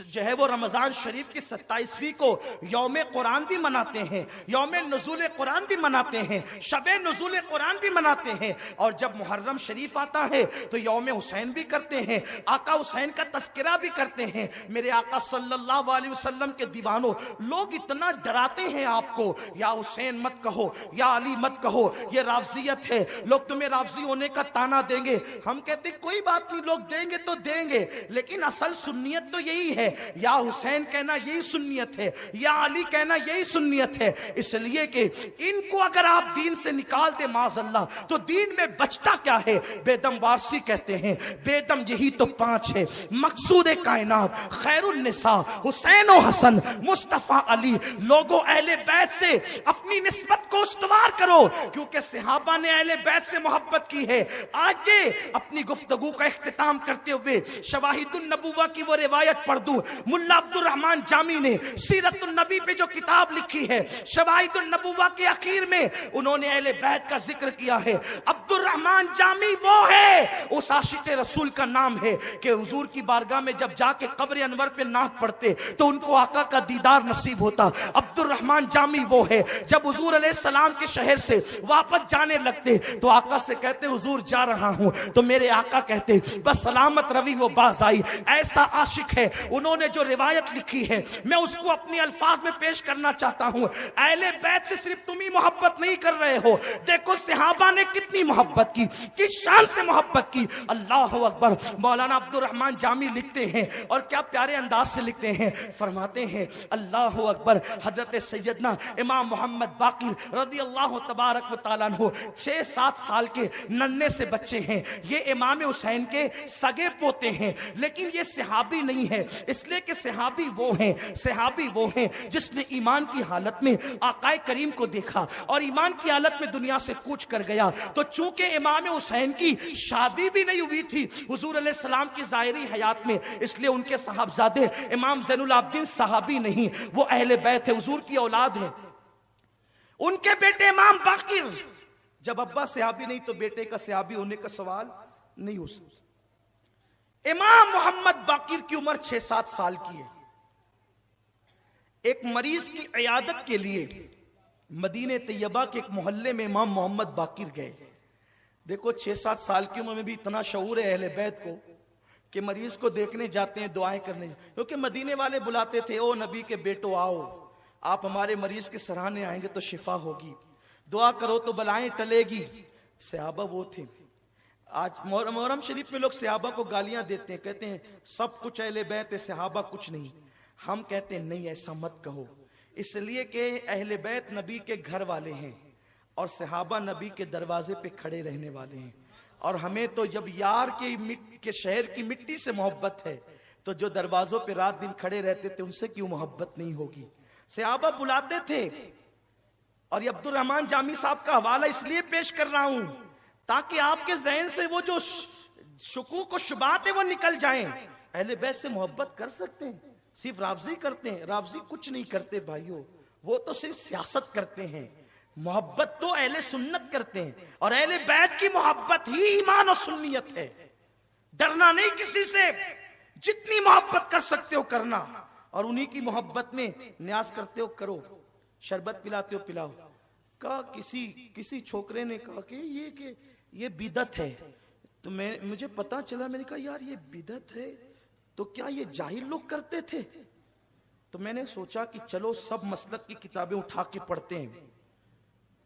जो है वो रमजान शरीफ की 27वीं को यौम कुरान भी मनाते हैं, यौम नुज़ूल कुरान भी मनाते हैं, शबे नुज़ूल कुरान भी मनाते हैं। और जब मुहर्रम शरीफ आता है तो यौम हुसैन भी करते हैं, आका हुसैन का तस्करा भी करते हैं। मेरे आका सल्लल्लाहु अलैहि वसल्लम के दीवानों, लोग इतना डराते हैं आपको, या हुसैन मत कहो, या अली मत कहो, ये राफ़ज़ियत है, लोग तुम्हें राफ़ज़ी होने का ताना देंगे। हम कहते कोई बात नहीं, लोग देंगे तो देंगे, लेकिन असल सुन्नियत तो यही है, या हुसैन कहना यही सुन्नियत है, या अली कहना यही सुन्नियत है। इसलिए कि इनको अगर आप दीन से निकाल दे माज़अल्लाह, तो दीन में बचता क्या है? बेदम वारसी कहते हैं, बेदम यही तो 5 है, मकसूद कायनात, खैरुन निसा, हुसैन और हसन, मुस्तफा अली। लोगों अहले बैत से अपनी निस्बत को उस्तवार करो, क्योंकि सहाबा ने अहले बैत से मोहब्बत की है। आज अपनी गुफ्तगू का इख्तिताम करते हुए शवाहिदुन नबुव्वा की वो रिवायत पढ़ दूं। मुल्ला अब्दुल रहमान जामी ने सीरतुन नबी पे जो किताब लिखी है, शवाहिदुन नबुव्वा के आखिर में उन्होंने अहले बैत का जिक्र किया है। अब्दुल रहमान जामी वो है, उस आशिक रसूल का नाम है कि हुजूर की बारगाह में जब जाके कब्र अनवर पे नात पढ़ते तो उनको आका का दीदार नसीब होता। अब्दुल रहमान जामी वो है, जब हुजूर अलैहि सलाम के शहर से वापस जाने लगते तो आका से कहते हुजूर जा रहा हूं, तो मेरे आका कहते बस सलामत रवि वो बाज आई। ऐसा आशिक है। उन्होंने जो रिवायत लिखी है मैं उसको अपने अल्फाज में पेश करना चाहता हूं। अहले बैत से सिर्फ तुम ही मोहब्बत नहीं कर रहे हो, देखो सहाबा ने कितनी मोहब्बत की, किस शान से मोहब्बत की। अल्लाह अकबर। मौलाना अब्दुल रहमान जामी लिखते हैं, और क्या प्यारे अंदाज से लिखते हैं, फरमाते हैं अल्लाह अकबर। हजरत सैयदना इमाम मोहम्मद बाकिर रज़ी अल्लाह तबारक व तआला अन्हु 6-7 साल के नन्हे से बच्चे हैं। ये इमाम हुसैन के सगे पोते हैं, लेकिन ये सहाबी नहीं है, इसलिए कि सहाबी वो हैं, सहाबी वो हैं जिसने ईमान की हालत में आकाए करीम को देखा और ईमान की हालत में दुनिया से कूच कर गया। तो चूंकि इमाम हुसैन की शादी भी नहीं हुई थी हुजूर अलैहि सलाम की ज़ाहिरी हयात में, इसलिए उनके साहबजादे इमाम ज़ैनुल आबिदीन सहाबी नहीं, वो अहले बैत है, हुजूर की औलाद है। उनके बेटे इमाम बाकिर, जब अब्बा सहाबी नहीं तो बेटे का सहाबी होने का सवाल नहीं हो सकता। इमाम मोहम्मद बाकिर की उम्र 6-7 साल की है। एक मरीज की इयादत के लिए मदीने तैयबा के एक मोहल्ले में इमाम मोहम्मद बाकिर गए। देखो 6-7 साल की उम्र में भी इतना शऊर है अहले बैत को कि मरीज को देखने जाते हैं, दुआएं करने, क्योंकि मदीने वाले बुलाते थे, ओ नबी के बेटो आओ, आप हमारे मरीज के सराहने आएंगे तो शिफा होगी, दुआ करो तो बलाएं टलेगी। सहाबा वो थे। आज मुहर्रम शरीफ में लोग सहाबा को गालियां देते हैं, कहते हैं सब कुछ अहले बैत है, सहाबा कुछ नहीं। हम कहते हैं नहीं, ऐसा मत कहो, इसलिए कि अहले बैत नबी के घर वाले हैं और सहाबा नबी के दरवाजे पे खड़े रहने वाले हैं। और हमें तो जब यार के शहर की मिट्टी से मोहब्बत है, तो जो दरवाजों पे रात दिन खड़े रहते थे उनसे क्यों मोहब्बत नहीं होगी। सहाबा बुलाते थे। और ये अब्दुल रहमान जामी साहब का हवाला इसलिए पेश कर रहा हूं ताकि आपके जहन से वो जो शुकूक और शुबात है वो निकल जाएं। अहले बैत से मोहब्बत कर सकते हैं, सिर्फ रावजी करते हैं? रावजी कुछ नहीं करते भाइयों, वो तो सिर्फ सियासत करते हैं। मोहब्बत तो अहले सुन्नत करते हैं, और अहले बैत की मोहब्बत ही ईमान और सुन्नियत है। डरना नहीं किसी से, जितनी मोहब्बत कर सकते हो करना, और उन्हीं की मोहब्बत में न्याज करते हो करो, शरबत पिलाते हो पिलाओ। का किसी छोकरे ने कहा कि ये बिदत है, तो मुझे पता चला, मैंने कहा यार ये बिदत है तो क्या ये जाहिल लोग करते थे? तो मैंने सोचा कि चलो सब मसलक की किताबें उठा के पढ़ते हैं।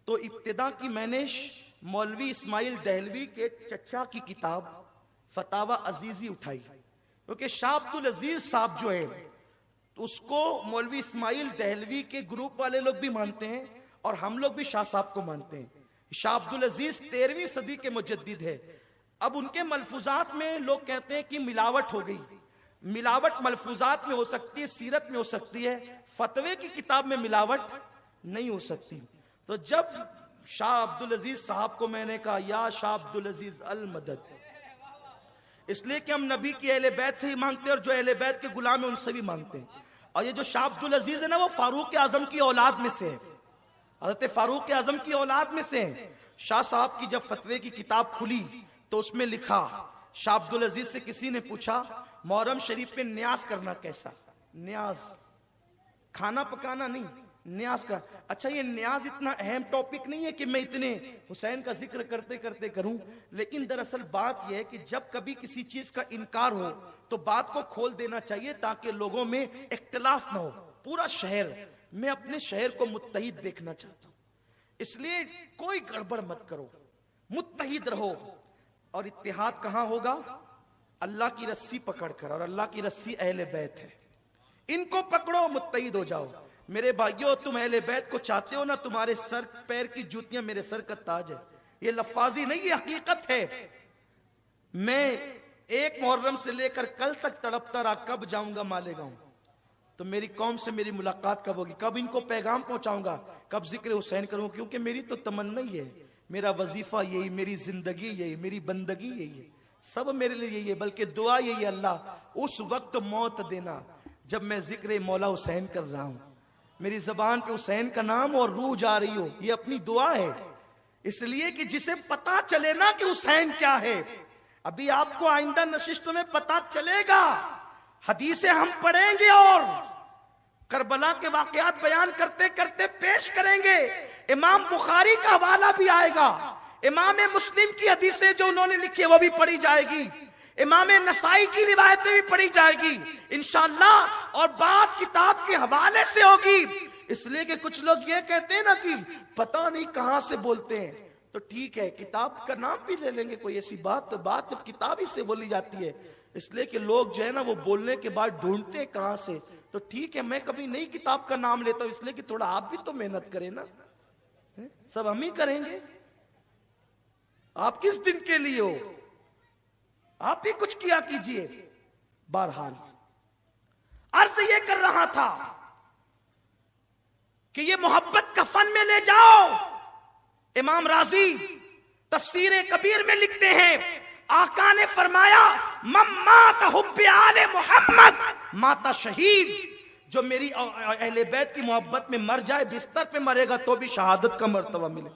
तो इब्तिदा की मैंने मौलवी इस्माइल दहलवी के चचा की किताब फतावा अजीजी उठाई, क्योंकि शाह अब्दुल अजीज साहब जो है उसको मौलवी इस्माइल दहलवी के ग्रुप वाले लोग भी मानते हैं और हम लोग भी शाह साहब को मानते हैं। शाह अब्दुल अजीज 13वीं सदी के मुजद्दिद है। अब उनके मलफूजात में लोग कहते हैं कि मिलावट हो गई। मिलावट मलफूजात में हो सकती है, सीरत में हो सकती है, फतवे की किताब में मिलावट नहीं हो सकती। तो जब शाह अब्दुल अजीज साहब को मैंने कहा या शाह अब्दुल अजीज अल मदद, इसलिए कि हम नबी की अहले बैत से ही मांगते हैं और जो अहले बैत के गुलाम है उनसे भी मांगते हैं। और ये जो शाह अब्दुल अजीज है ना, वो फारूक आजम की औलाद में से है, हज़रत फारूक आजम की औलाद में से है। शाह साहब की जब फतवे की किताब खुली तो उसमें लिखा, शाह अब्दुल अजीज से किसी ने पूछा मुहर्रम शरीफ में न्याज करना कैसा? न्याज खाना पकाना नहीं, न्याज का। अच्छा, ये न्याज इतना अहम टॉपिक नहीं है कि मैं इतने हुसैन का जिक्र करते करते करूं, लेकिन दरअसल बात यह है कि जब कभी किसी चीज का इनकार हो तो बात को खोल देना चाहिए ताकि लोगों में इख्तिलाफ ना हो। पूरा शहर, मैं अपने शहर को मुत्तहिद देखना चाहता हूं, इसलिए कोई गड़बड़ मत करो, मुत्तहिद रहो। और इत्तिहाद कहां होगा? अल्लाह की रस्सी पकड़कर, और अल्लाह की रस्सी अहले बैत है, इनको पकड़ो, मुत्तहिद हो जाओ। मेरे भाइयों, तुम अहले बैत को चाहते हो ना, तुम्हारे सर पैर की जूतियां मेरे सर का ताज है। ये लफ्फाजी नहीं, ये हकीकत है। मैं एक मुहर्रम से लेकर कल तक तड़पता रहा, कब जाऊंगा मालेगांव, तो मेरी कौम से मेरी मुलाकात कब होगी, कब इनको पैगाम पहुंचाऊंगा, कब जिक्र हुसैन करूंगा, क्योंकि मेरी तो तमन्ना ही है, मेरा वजीफा यही, मेरी जिंदगी यही, मेरी बंदगी यही है, सब मेरे लिए यही है। बल्कि दुआ यही, अल्लाह उस वक्त मौत देना जब मैं जिक्र मौला हुसैन कर रहा हूं, मेरी जबान पे हुसैन का नाम और रूह जा रही हो, ये अपनी दुआ है। इसलिए कि जिसे पता चले ना कि हुसैन क्या है, अभी आपको आइंदा नशिस्तों में पता चलेगा, हदीसें हम पढ़ेंगे और करबला के वाकयात बयान करते करते पेश करेंगे। इमाम बुखारी का हवाला भी आएगा, इमाम मुस्लिम की हदीसें जो उन्होंने लिखी है वो भी पढ़ी जाएगी, इमाम नसाई की रिवायतें भी पढ़ी जाएगी इंशाअल्लाह, और बात किताब के हवाले से होगी। इसलिए कि कुछ लोग ये कहते हैं ना कि पता नहीं कहां से बोलते हैं, तो ठीक है, किताब का नाम भी ले लेंगे, कोई ऐसी बात जब किताब ही से बोली जाती है। इसलिए कि लोग जो है ना वो बोलने के बाद ढूंढते हैं कहां से, तो ठीक है, मैं कभी नई किताब का नाम लेता हूं, इसलिए कि थोड़ा आप भी तो मेहनत करें ना, सब हम ही करेंगे, आप किस दिन के लिए हो, आप ही कुछ किया कीजिए। बहरहाल अर्ज ये कर रहा था कि ये मोहब्बत कफन में ले जाओ। इमाम राजी तफसीर कबीर में लिखते हैं, आका ने फरमाया माता हुब्बे आले मोहम्मद माता शहीद, जो मेरी अहले बैत की मोहब्बत में मर जाए, बिस्तर पे मरेगा तो भी शहादत का मर्तबा मिले।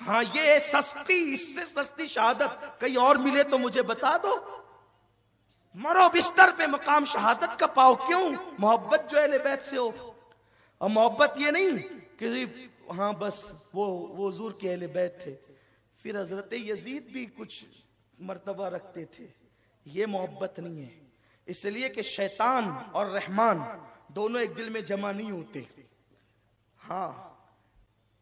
हाँ, ये सस्ती, इससे सस्ती शहादत कहीं और मिले तो मुझे बता दो। मरो बिस्तर पे मकाम शहादत का पाओ। क्यों? मोहब्बत जो अहले बैत से हो। और मोहब्बत ये नहीं कि हाँ बस वो हुजूर के अहले बैत थे। फिर हजरत यजीद भी कुछ मर्तबा रखते थे। ये मोहब्बत नहीं है। इसलिए कि शैतान और रहमान दोनों एक दिल में जमा नहीं होते। हाँ,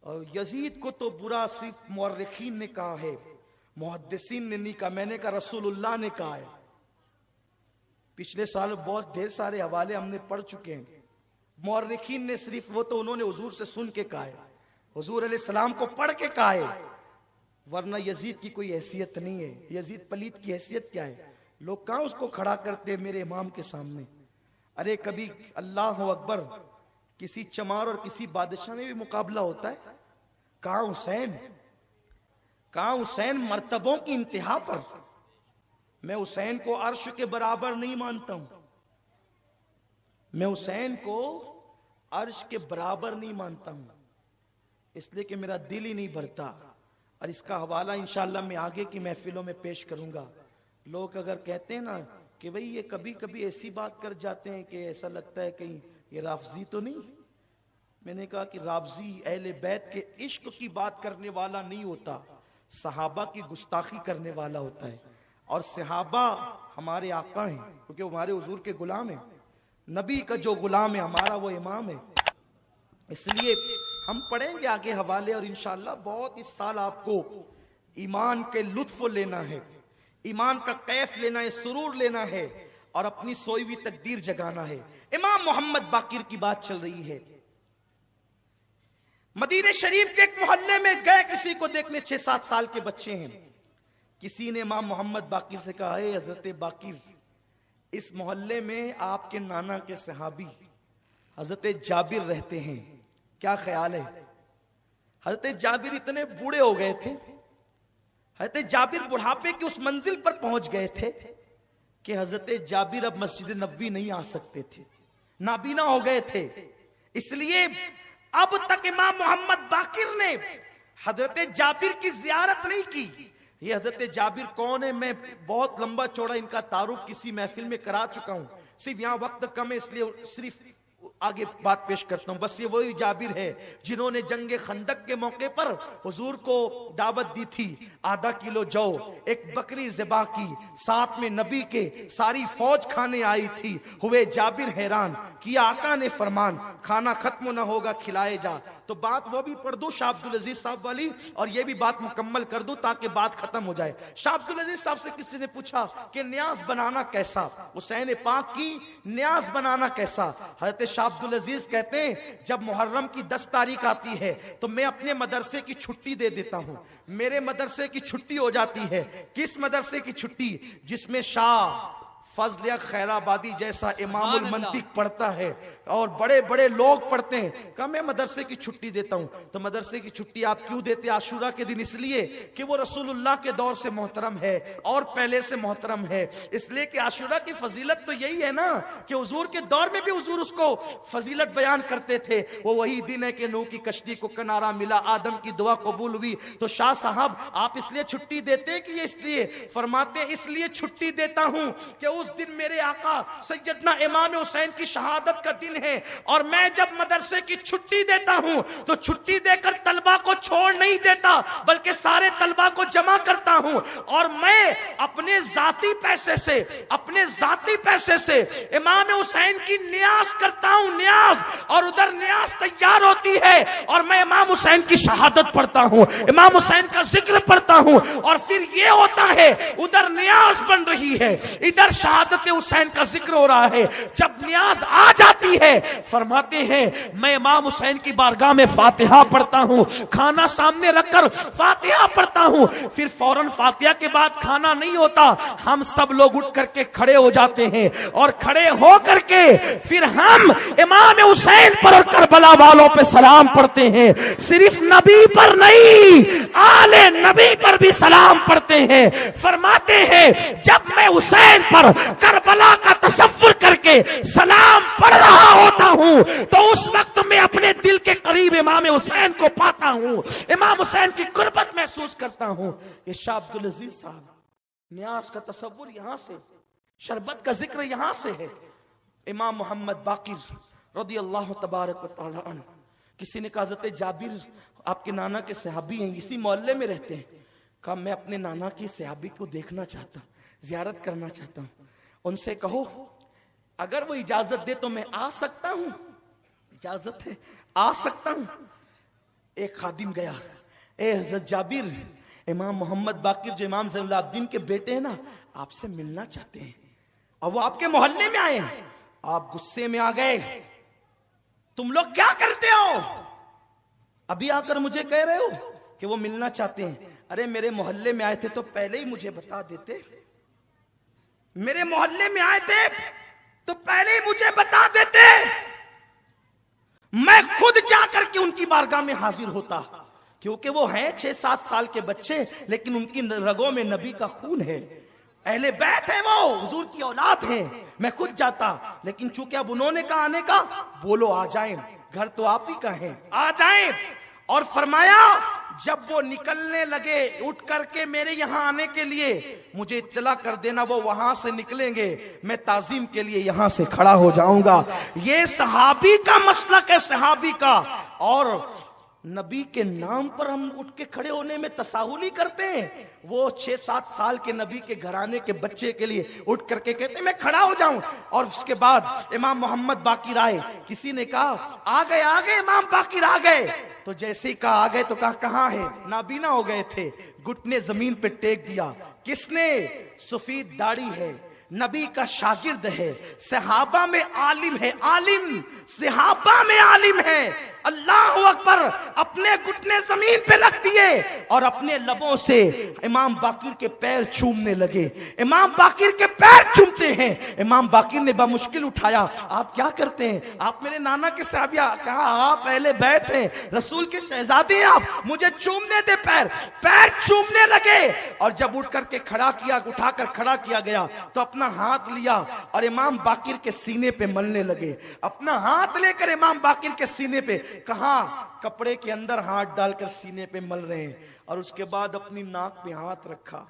और यजीद को तो बुरा सिर्फ मुअर्रिखीन ने कहा है, मुहद्दिसीन ने नहीं कहा। मैंने कहा रसूलुल्लाह ने कहा है। पिछले साल बहुत ढेर सारे हवाले हमने पढ़ चुके हैं। मुअर्रिखीन ने सिर्फ वो तो उन्होंने हुजूर से सुन के कहा है, हुजूर अलैहिस्सलाम को पढ़ के कहा है, वरना यजीद की कोई हैसियत नहीं है। यजीद पलीत की हैसियत क्या है? लोग कहां उसको खड़ा करते मेरे इमाम के सामने। अरे कभी अल्लाह अकबर, किसी चमार और किसी बादशाह में भी मुकाबला होता है। कहां हुसैन, कहां हुसैन मर्तबों की इंतहा पर। मैं हुसैन को अर्श के बराबर नहीं मानता हूं। मैं हुसैन को अर्श के बराबर नहीं मानता हूं, इसलिए कि मेरा दिल ही नहीं भरता। और इसका हवाला इंशाअल्लाह मैं आगे की महफिलों में पेश करूंगा। लोग अगर कहते हैं ना कि भाई ये कभी कभी ऐसी बात कर जाते हैं कि ऐसा लगता है कहीं ये राफजी तो नहीं। मैंने कहा कि राफजी अहले बैत के इश्क की बात करने वाला नहीं होता, सहाबा की गुस्ताखी करने वाला होता है। और सहाबा हमारे आका हैं, क्योंकि वो हमारे हुजूर के गुलाम हैं। नबी का जो गुलाम है हमारा, वो इमाम है। इसलिए हम पढ़ेंगे आगे हवाले, और इंशाअल्लाह बहुत इस साल आपको ईमान के लुत्फ लेना है, ईमान का कैफ लेना है, सुरूर लेना है, और अपनी सोई हुई तकदीर जगाना है। इमाम मोहम्मद बाकिर की बात चल रही है। मदीने शरीफ के एक मोहल्ले में गए किसी को देखने, 6-7 साल के बच्चे हैं। किसी ने इमाम मोहम्मद बाकिर से कहा, है हजरत बाकिर, इस मोहल्ले में आपके नाना के सहाबी हजरत जाबिर रहते हैं, क्या ख्याल है? हजरत जाबिर इतने बूढ़े हो गए थे, हजरत जाबिर बुढ़ापे की उस मंजिल पर पहुंच गए थे कि हजरत जाबिर अब मस्जिद नबवी नहीं आ सकते थे, नाबीना हो गए थे। इसलिए अब तक इमाम मोहम्मद बाकिर ने हजरत जाबिर की जियारत नहीं की। ये हजरत जाबिर कौन है, मैं बहुत लंबा चौड़ा इनका तारुफ किसी महफिल में करा चुका हूं। सिर्फ यहां वक्त कम है इसलिए सिर्फ आगे बात पेश करता हूं। बस ये वही जाबिर है जिन्होंने जंगे खंदक के मौके पर हुजूर को दावत दी थी, आधा किलो जौ, एक बकरी ज़िबा की, साथ में नबी के सारी फौज खाने आई थी। हुए जाबिर हैरान, किया आका ने फरमान, खाना खत्म ना होगा खिलाए जा। तो बात वो भी पढ़ दूं शाह अब्दुल अजीज साहब वाली, और ये भी बात मुकम्मल कर दूं ताकि बात खत्म हो जाए। शाह अब्दुल अजीज साहब से किसी ने पूछा कि न्याज बनाना कैसा, हुसैन पाक की न्याज बनाना कैसा? हजरत शाह अब्दुल अजीज कहते हैं, जब मुहर्रम की 10 तारीख आती है तो मैं अपने मदरसे की छुट्टी दे देता हूं। मेरे मदरसे की छुट्टी हो जाती है। किस मदरसे की छुट्टी? जिसमें शाह फजल खैराबादी जैसा इमामुल मंतिक पढ़ता है और बड़े बड़े लोग पढ़ते हैं। कहा मैं मदरसे की छुट्टी देता हूं। तो मदरसे की छुट्टी आप क्यों देते आशूरा के दिन? इसलिए कि वो रसूलुल्लाह के दौर से मोहतरम है और पहले से मोहतरम है। इसलिए कि आशूरा की फजीलत तो यही है ना कि हुजूर के दौर में भी हुजूर उसको फजीलत बयान करते थे। वो वही दिन है कि नूह की कश्ती को किनारा मिला, आदम की दुआ कबूल हुई। तो शाह साहब आप इसलिए छुट्टी देते हैं कि ये इसलिए? फरमाते इसलिए छुट्टी देता हूं कि उस दिन मेरे आका सैयदना इमाम हुसैन की शहादत का दिन है, और मैं जब मदरसे की छुट्टी देता हूं तो छुट्टी देकर तलबा को छोड़ नहीं देता, बल्कि सारे तलबा को जमा करता हूं, और मैं अपने जाती पैसे से इमाम हुसैन की न्याज करता हूं, न्याज। और उधर न्याज तैयार होती है और मैं इमाम हुसैन की शहादत पढ़ता हूं, इमाम हुसैन का जिक्र पढ़ता हूं, और फिर ये होता है उधर न्याज बन रही है, इधर शहादत हुसैन का जिक्र हो रहा है। जब न्याज आ जाती है फरमाते हैं मैं इमाम हुसैन की बारगाह में फातिहा पढ़ता हूं, खाना सामने रखकर फातिहा पढ़ता हूं। फिर फौरन फातिहा के बाद खाना नहीं होता, हम सब लोग उठ करके खड़े हो जाते हैं, और खड़े हो करके फिर हम इमाम हुसैन पर और करबला वालों पे सलाम पढ़ते हैं। सिर्फ नबी पर नहीं, आले नबी पर भी सलाम पढ़ते हैं। फरमाते हैं जब मैं हुसैन पर करबला का तसव्वुर करके सलाम पढ़ रहा होता हूं तो उस वक्त मैं अपने दिल के करीब इमाम हुसैन को पाता हूं, इमाम हुसैन की कुर्बत महसूस करता हूं। ये शाह अब्दुल अजीज साहब न्याज का तसव्वुर यहां से, शरबत का जिक्र यहां से है। इमाम मोहम्मद बाकिर रदी अल्लाह तबारक व तआला अन्हु, किसी ने कहा हज़रत जाबिर आपके नाना के सहाबी हैं, इसी मोहल्ले में रहते हैं। कहा मैं अपने नाना की सहाबी को देखना चाहता हूं, जियारत करना चाहता हूं, उनसे कहो अगर वो इजाजत दे तो मैं आ सकता हूं। इजाजत है, आ सकता हूं। एक खादिम गया, ए हज़रत जाबिर, इमाम मोहम्मद बाकिर जो इमाम ज़ैनुल के बेटे हैं ना, आपसे मिलना चाहते हैं और वो आपके मोहल्ले में आए हैं। आप गुस्से में आ गए, तुम लोग क्या करते हो, अभी आकर मुझे कह रहे हो कि वो मिलना चाहते हैं। अरे मेरे मोहल्ले में आए थे तो पहले ही मुझे बता देते, मेरे मोहल्ले में आए थे तो पहले ही मुझे बता देते, मैं खुद जाकर के उनकी बारगाह में हाजिर होता। क्योंकि वो हैं 6-7 साल के बच्चे, लेकिन उनकी रगों में नबी का खून है, अहले बैत है, वो हुजूर की औलाद है। मैं खुद जाता, लेकिन चूंकि अब उन्होंने कहा आने का, बोलो आ जाएं, घर तो आप ही का है, आ जाएं। और फरमाया जब वो निकलने लगे उठ करके मेरे यहां आने के लिए, मुझे इत्तला कर देना, वो वहां से निकलेंगे, मैं ताजीम के लिए यहां से खड़ा हो जाऊंगा। ये सहाबी का मसलक है, सहाबी का। और नबी के नाम पर हम उठ के खड़े होने में तसाहुली करते हैं। वो 6-7 साल के नबी के घराने के बच्चे के लिए उठ करके कहते हैं मैं खड़ा हो जाऊं। और उसके बाद इमाम मोहम्मद बाकिर आए, किसी ने कहा आ गए इमाम बाकिर आ गए। तो जैसे ही कहा आ गए तो कहा कहां है, नाबीना हो गए थे, घुटने जमीन पे टेक दिया। किसने? सफेद दाढ़ी है, नबी का शागिर्द है, सहाबा में आलिम है, आलिम सहाबा में आलिम है। अल्लाह अकबर, अपने घुटने जमीन पे रख दिए और अपने लबों से इमाम बाकिर के पैर चूमने लगे। इमाम बाकिर के पैर चूमते हैं। इमाम बाकिर ने बामुश्किल उठाया, आप क्या करते हैं? आप मेरे नाना के साहबिया। कहा आप पहले बैठ हैं, रसूल के शहजादे हैं आप, मुझे चूमने दे पैर। पैर चूमने लगे और जब उठ करके खड़ा किया, उठाकर खड़ा किया गया तो अपना हाथ लिया और इमाम बाकिर के सीने पे मलने लगे। अपना हाथ लेकर इमाम बाकिर के सीने पे, कहा कपड़े के अंदर हाथ डालकर सीने पे मल रहे हैं। और उसके बाद अपनी नाक पे हाथ रखा,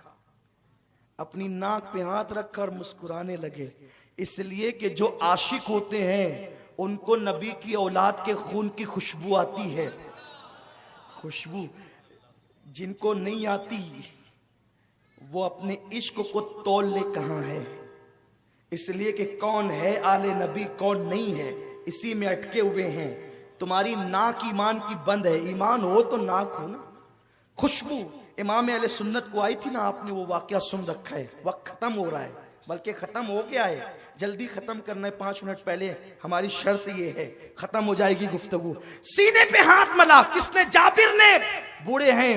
अपनी नाक पे हाथ रखा और मुस्कुराने लगे। इसलिए कि जो आशिक होते हैं उनको नबी की औलाद के खून की खुशबू आती है। खुशबू जिनको नहीं आती वो अपने इश्क को तौल ले कहां है। इसलिए कि कौन है आले नबी, कौन नहीं है, इसी में अटके हुए हैं। तुम्हारी नाक ईमान की बंद है, ईमान हो तो नाक हो ना। खुशबू इमाम अहले सुन्नत को आई थी ना, आपने वो वाकया सुन रखा है। वक्त खत्म हो रहा है, बल्कि खत्म हो गया है, जल्दी खत्म करना है। 5 मिनट पहले हमारी शर्त ये है, खत्म हो जाएगी गुफ्तगू। सीने पे हाथ मला किसने? जाबिर ने। बूढ़े हैं,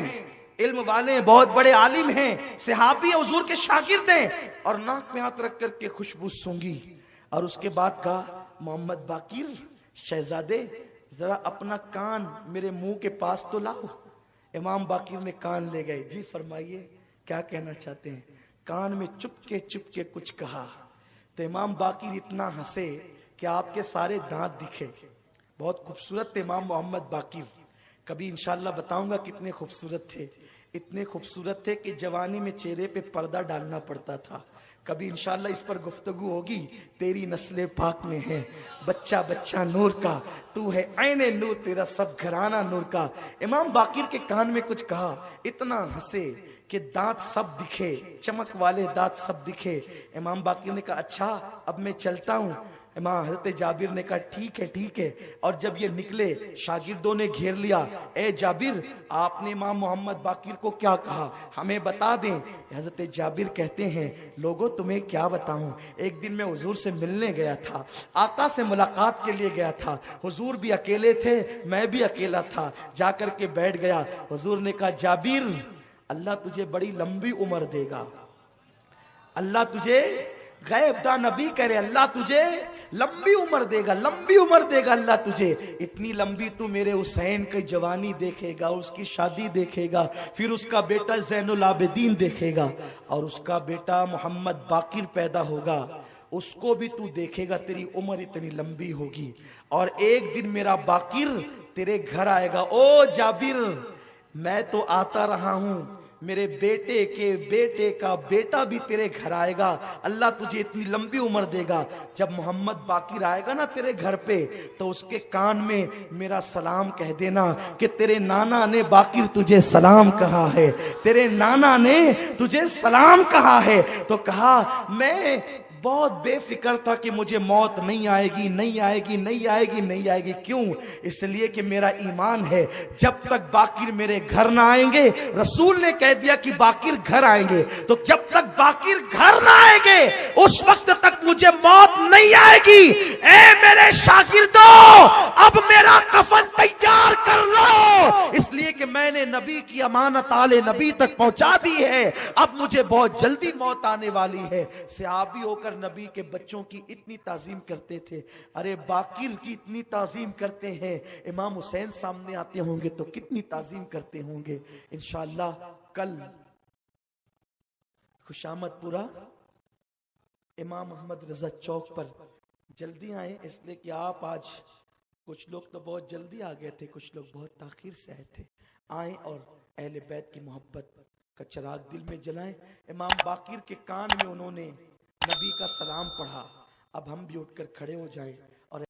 इल्म वाले, बहुत बड़े आलिम हैं, सहाबी हुजूर के शागिर्द हैं, और नाक में हाथ रख करके खुशबू सूंघी। और उसके बाद कहा मोहम्मद बाकिर शहजादे, जरा अपना कान मेरे मुंह के पास तो लाओ। इमाम बाकिर ने कान ले गए। जी फरमाइए क्या कहना चाहते हैं? कान में चुपके कुछ कहा तो इमाम बाकिर इतना हंसे कि आपके सारे दांत दिखे। बहुत खूबसूरत थे इमाम मोहम्मद बाकिर, कभी इंशाल्लाह बताऊंगा कितने खूबसूरत थे। इतने खूबसूरत थे कि जवानी में चेहरे पे पर्दा डालना पड़ता था। कभी इंशाल्लाह इस पर गुफ्तगू होगी। तेरी नस्ले पाक में है, बच्चा बच्चा नूर का, तू है ऐने नूर, तेरा सब घराना नूर का। इमाम बाकिर के कान में कुछ कहा, इतना हंसे कि दांत सब दिखे, चमक वाले दांत सब दिखे। इमाम बाकिर ने कहा अच्छा अब मैं चलता हूं। इमाम हज़रत जाबिर ने कहा ठीक है। और जब ये निकले शागिर्दों ने घेर लिया, ए जाबिर आपने इमाम मोहम्मद बाकिर को क्या कहा, हमें बता दें। हज़रत जाबिर कहते हैं लोगों तुम्हें क्या बताऊं, एक दिन मैं हुजूर से मिलने गया था, आका से मुलाकात के लिए गया था। हुजूर भी अकेले थे, मैं भी अकेला था, जाकर के बैठ गया। हुजूर ने कहा जाबिर अल्लाह तुझे बड़ी लंबी उम्र देगा। अल्लाह तुझे, गैब दा नबी करे, अल्लाह तुझे लंबी उम्र देगा, लंबी उम्र देगा अल्लाह तुझे। इतनी लंबी तू मेरे हुसैन की जवानी देखेगा, उसकी शादी देखेगा, फिर उसका बेटा ज़ैनुल आबिदीन देखेगा, और उसका बेटा मोहम्मद बाकिर पैदा होगा, उसको भी तू देखेगा। तेरी उम्र इतनी लंबी होगी और एक दिन मेरा बाकिर तेरे घर आएगा। ओ जाबिर मैं तो आता रहा हूं, मेरे बेटे के बेटे का बेटा भी तेरे घर आएगा, अल्लाह तुझे इतनी लंबी उम्र देगा। जब मोहम्मद बाकिर आएगा ना तेरे घर पे, तो उसके कान में मेरा सलाम कह देना कि तेरे नाना ने बाकिर तुझे सलाम कहा है, तेरे नाना ने तुझे सलाम कहा है। तो कहा मैं बहुत बेफिक्र था कि मुझे मौत नहीं आएगी, नहीं आएगी, नहीं आएगी, नहीं आएगी। क्यों? इसलिए कि मेरा ईमान है जब तक बाकिर मेरे घर ना आएंगे, रसूल ने कह दिया कि बाकिर घर आएंगे, तो जब तक बाकिर घर ना आएंगे उस वक्त तक मुझे मौत नहीं आएगी। ए मेरे शागिर्दों, अब मेरा कफन तैयार कर लो, इसलिए कि मैंने नबी की अमानत आले नबी तक पहुंचा दी है। अब मुझे बहुत जल्दी मौत आने वाली है। सहाबी होकर नबी के बच्चों की इतनी ताजीम करते थे, अरे बाकिर की इतनी ताजीम करते हैं, इमाम हुसैन सामने आते होंगे तो कितनी ताजीम करते होंगे। इंशाअल्लाह कल खुशामदपुरा इमाम मोहम्मद रजा चौक पर जल्दी आए, इसलिए कि आप आज कुछ लोग तो बहुत जल्दी आ गए थे, कुछ लोग बहुत ताखीर से आए थे। आए और अहले बैत की मोहब्बत का चिराग दिल में जलाएं। इमाम बाकिर के कान में उन्होंने नबी का सलाम पढ़ा। अब हम भी उठकर खड़े हो जाएं।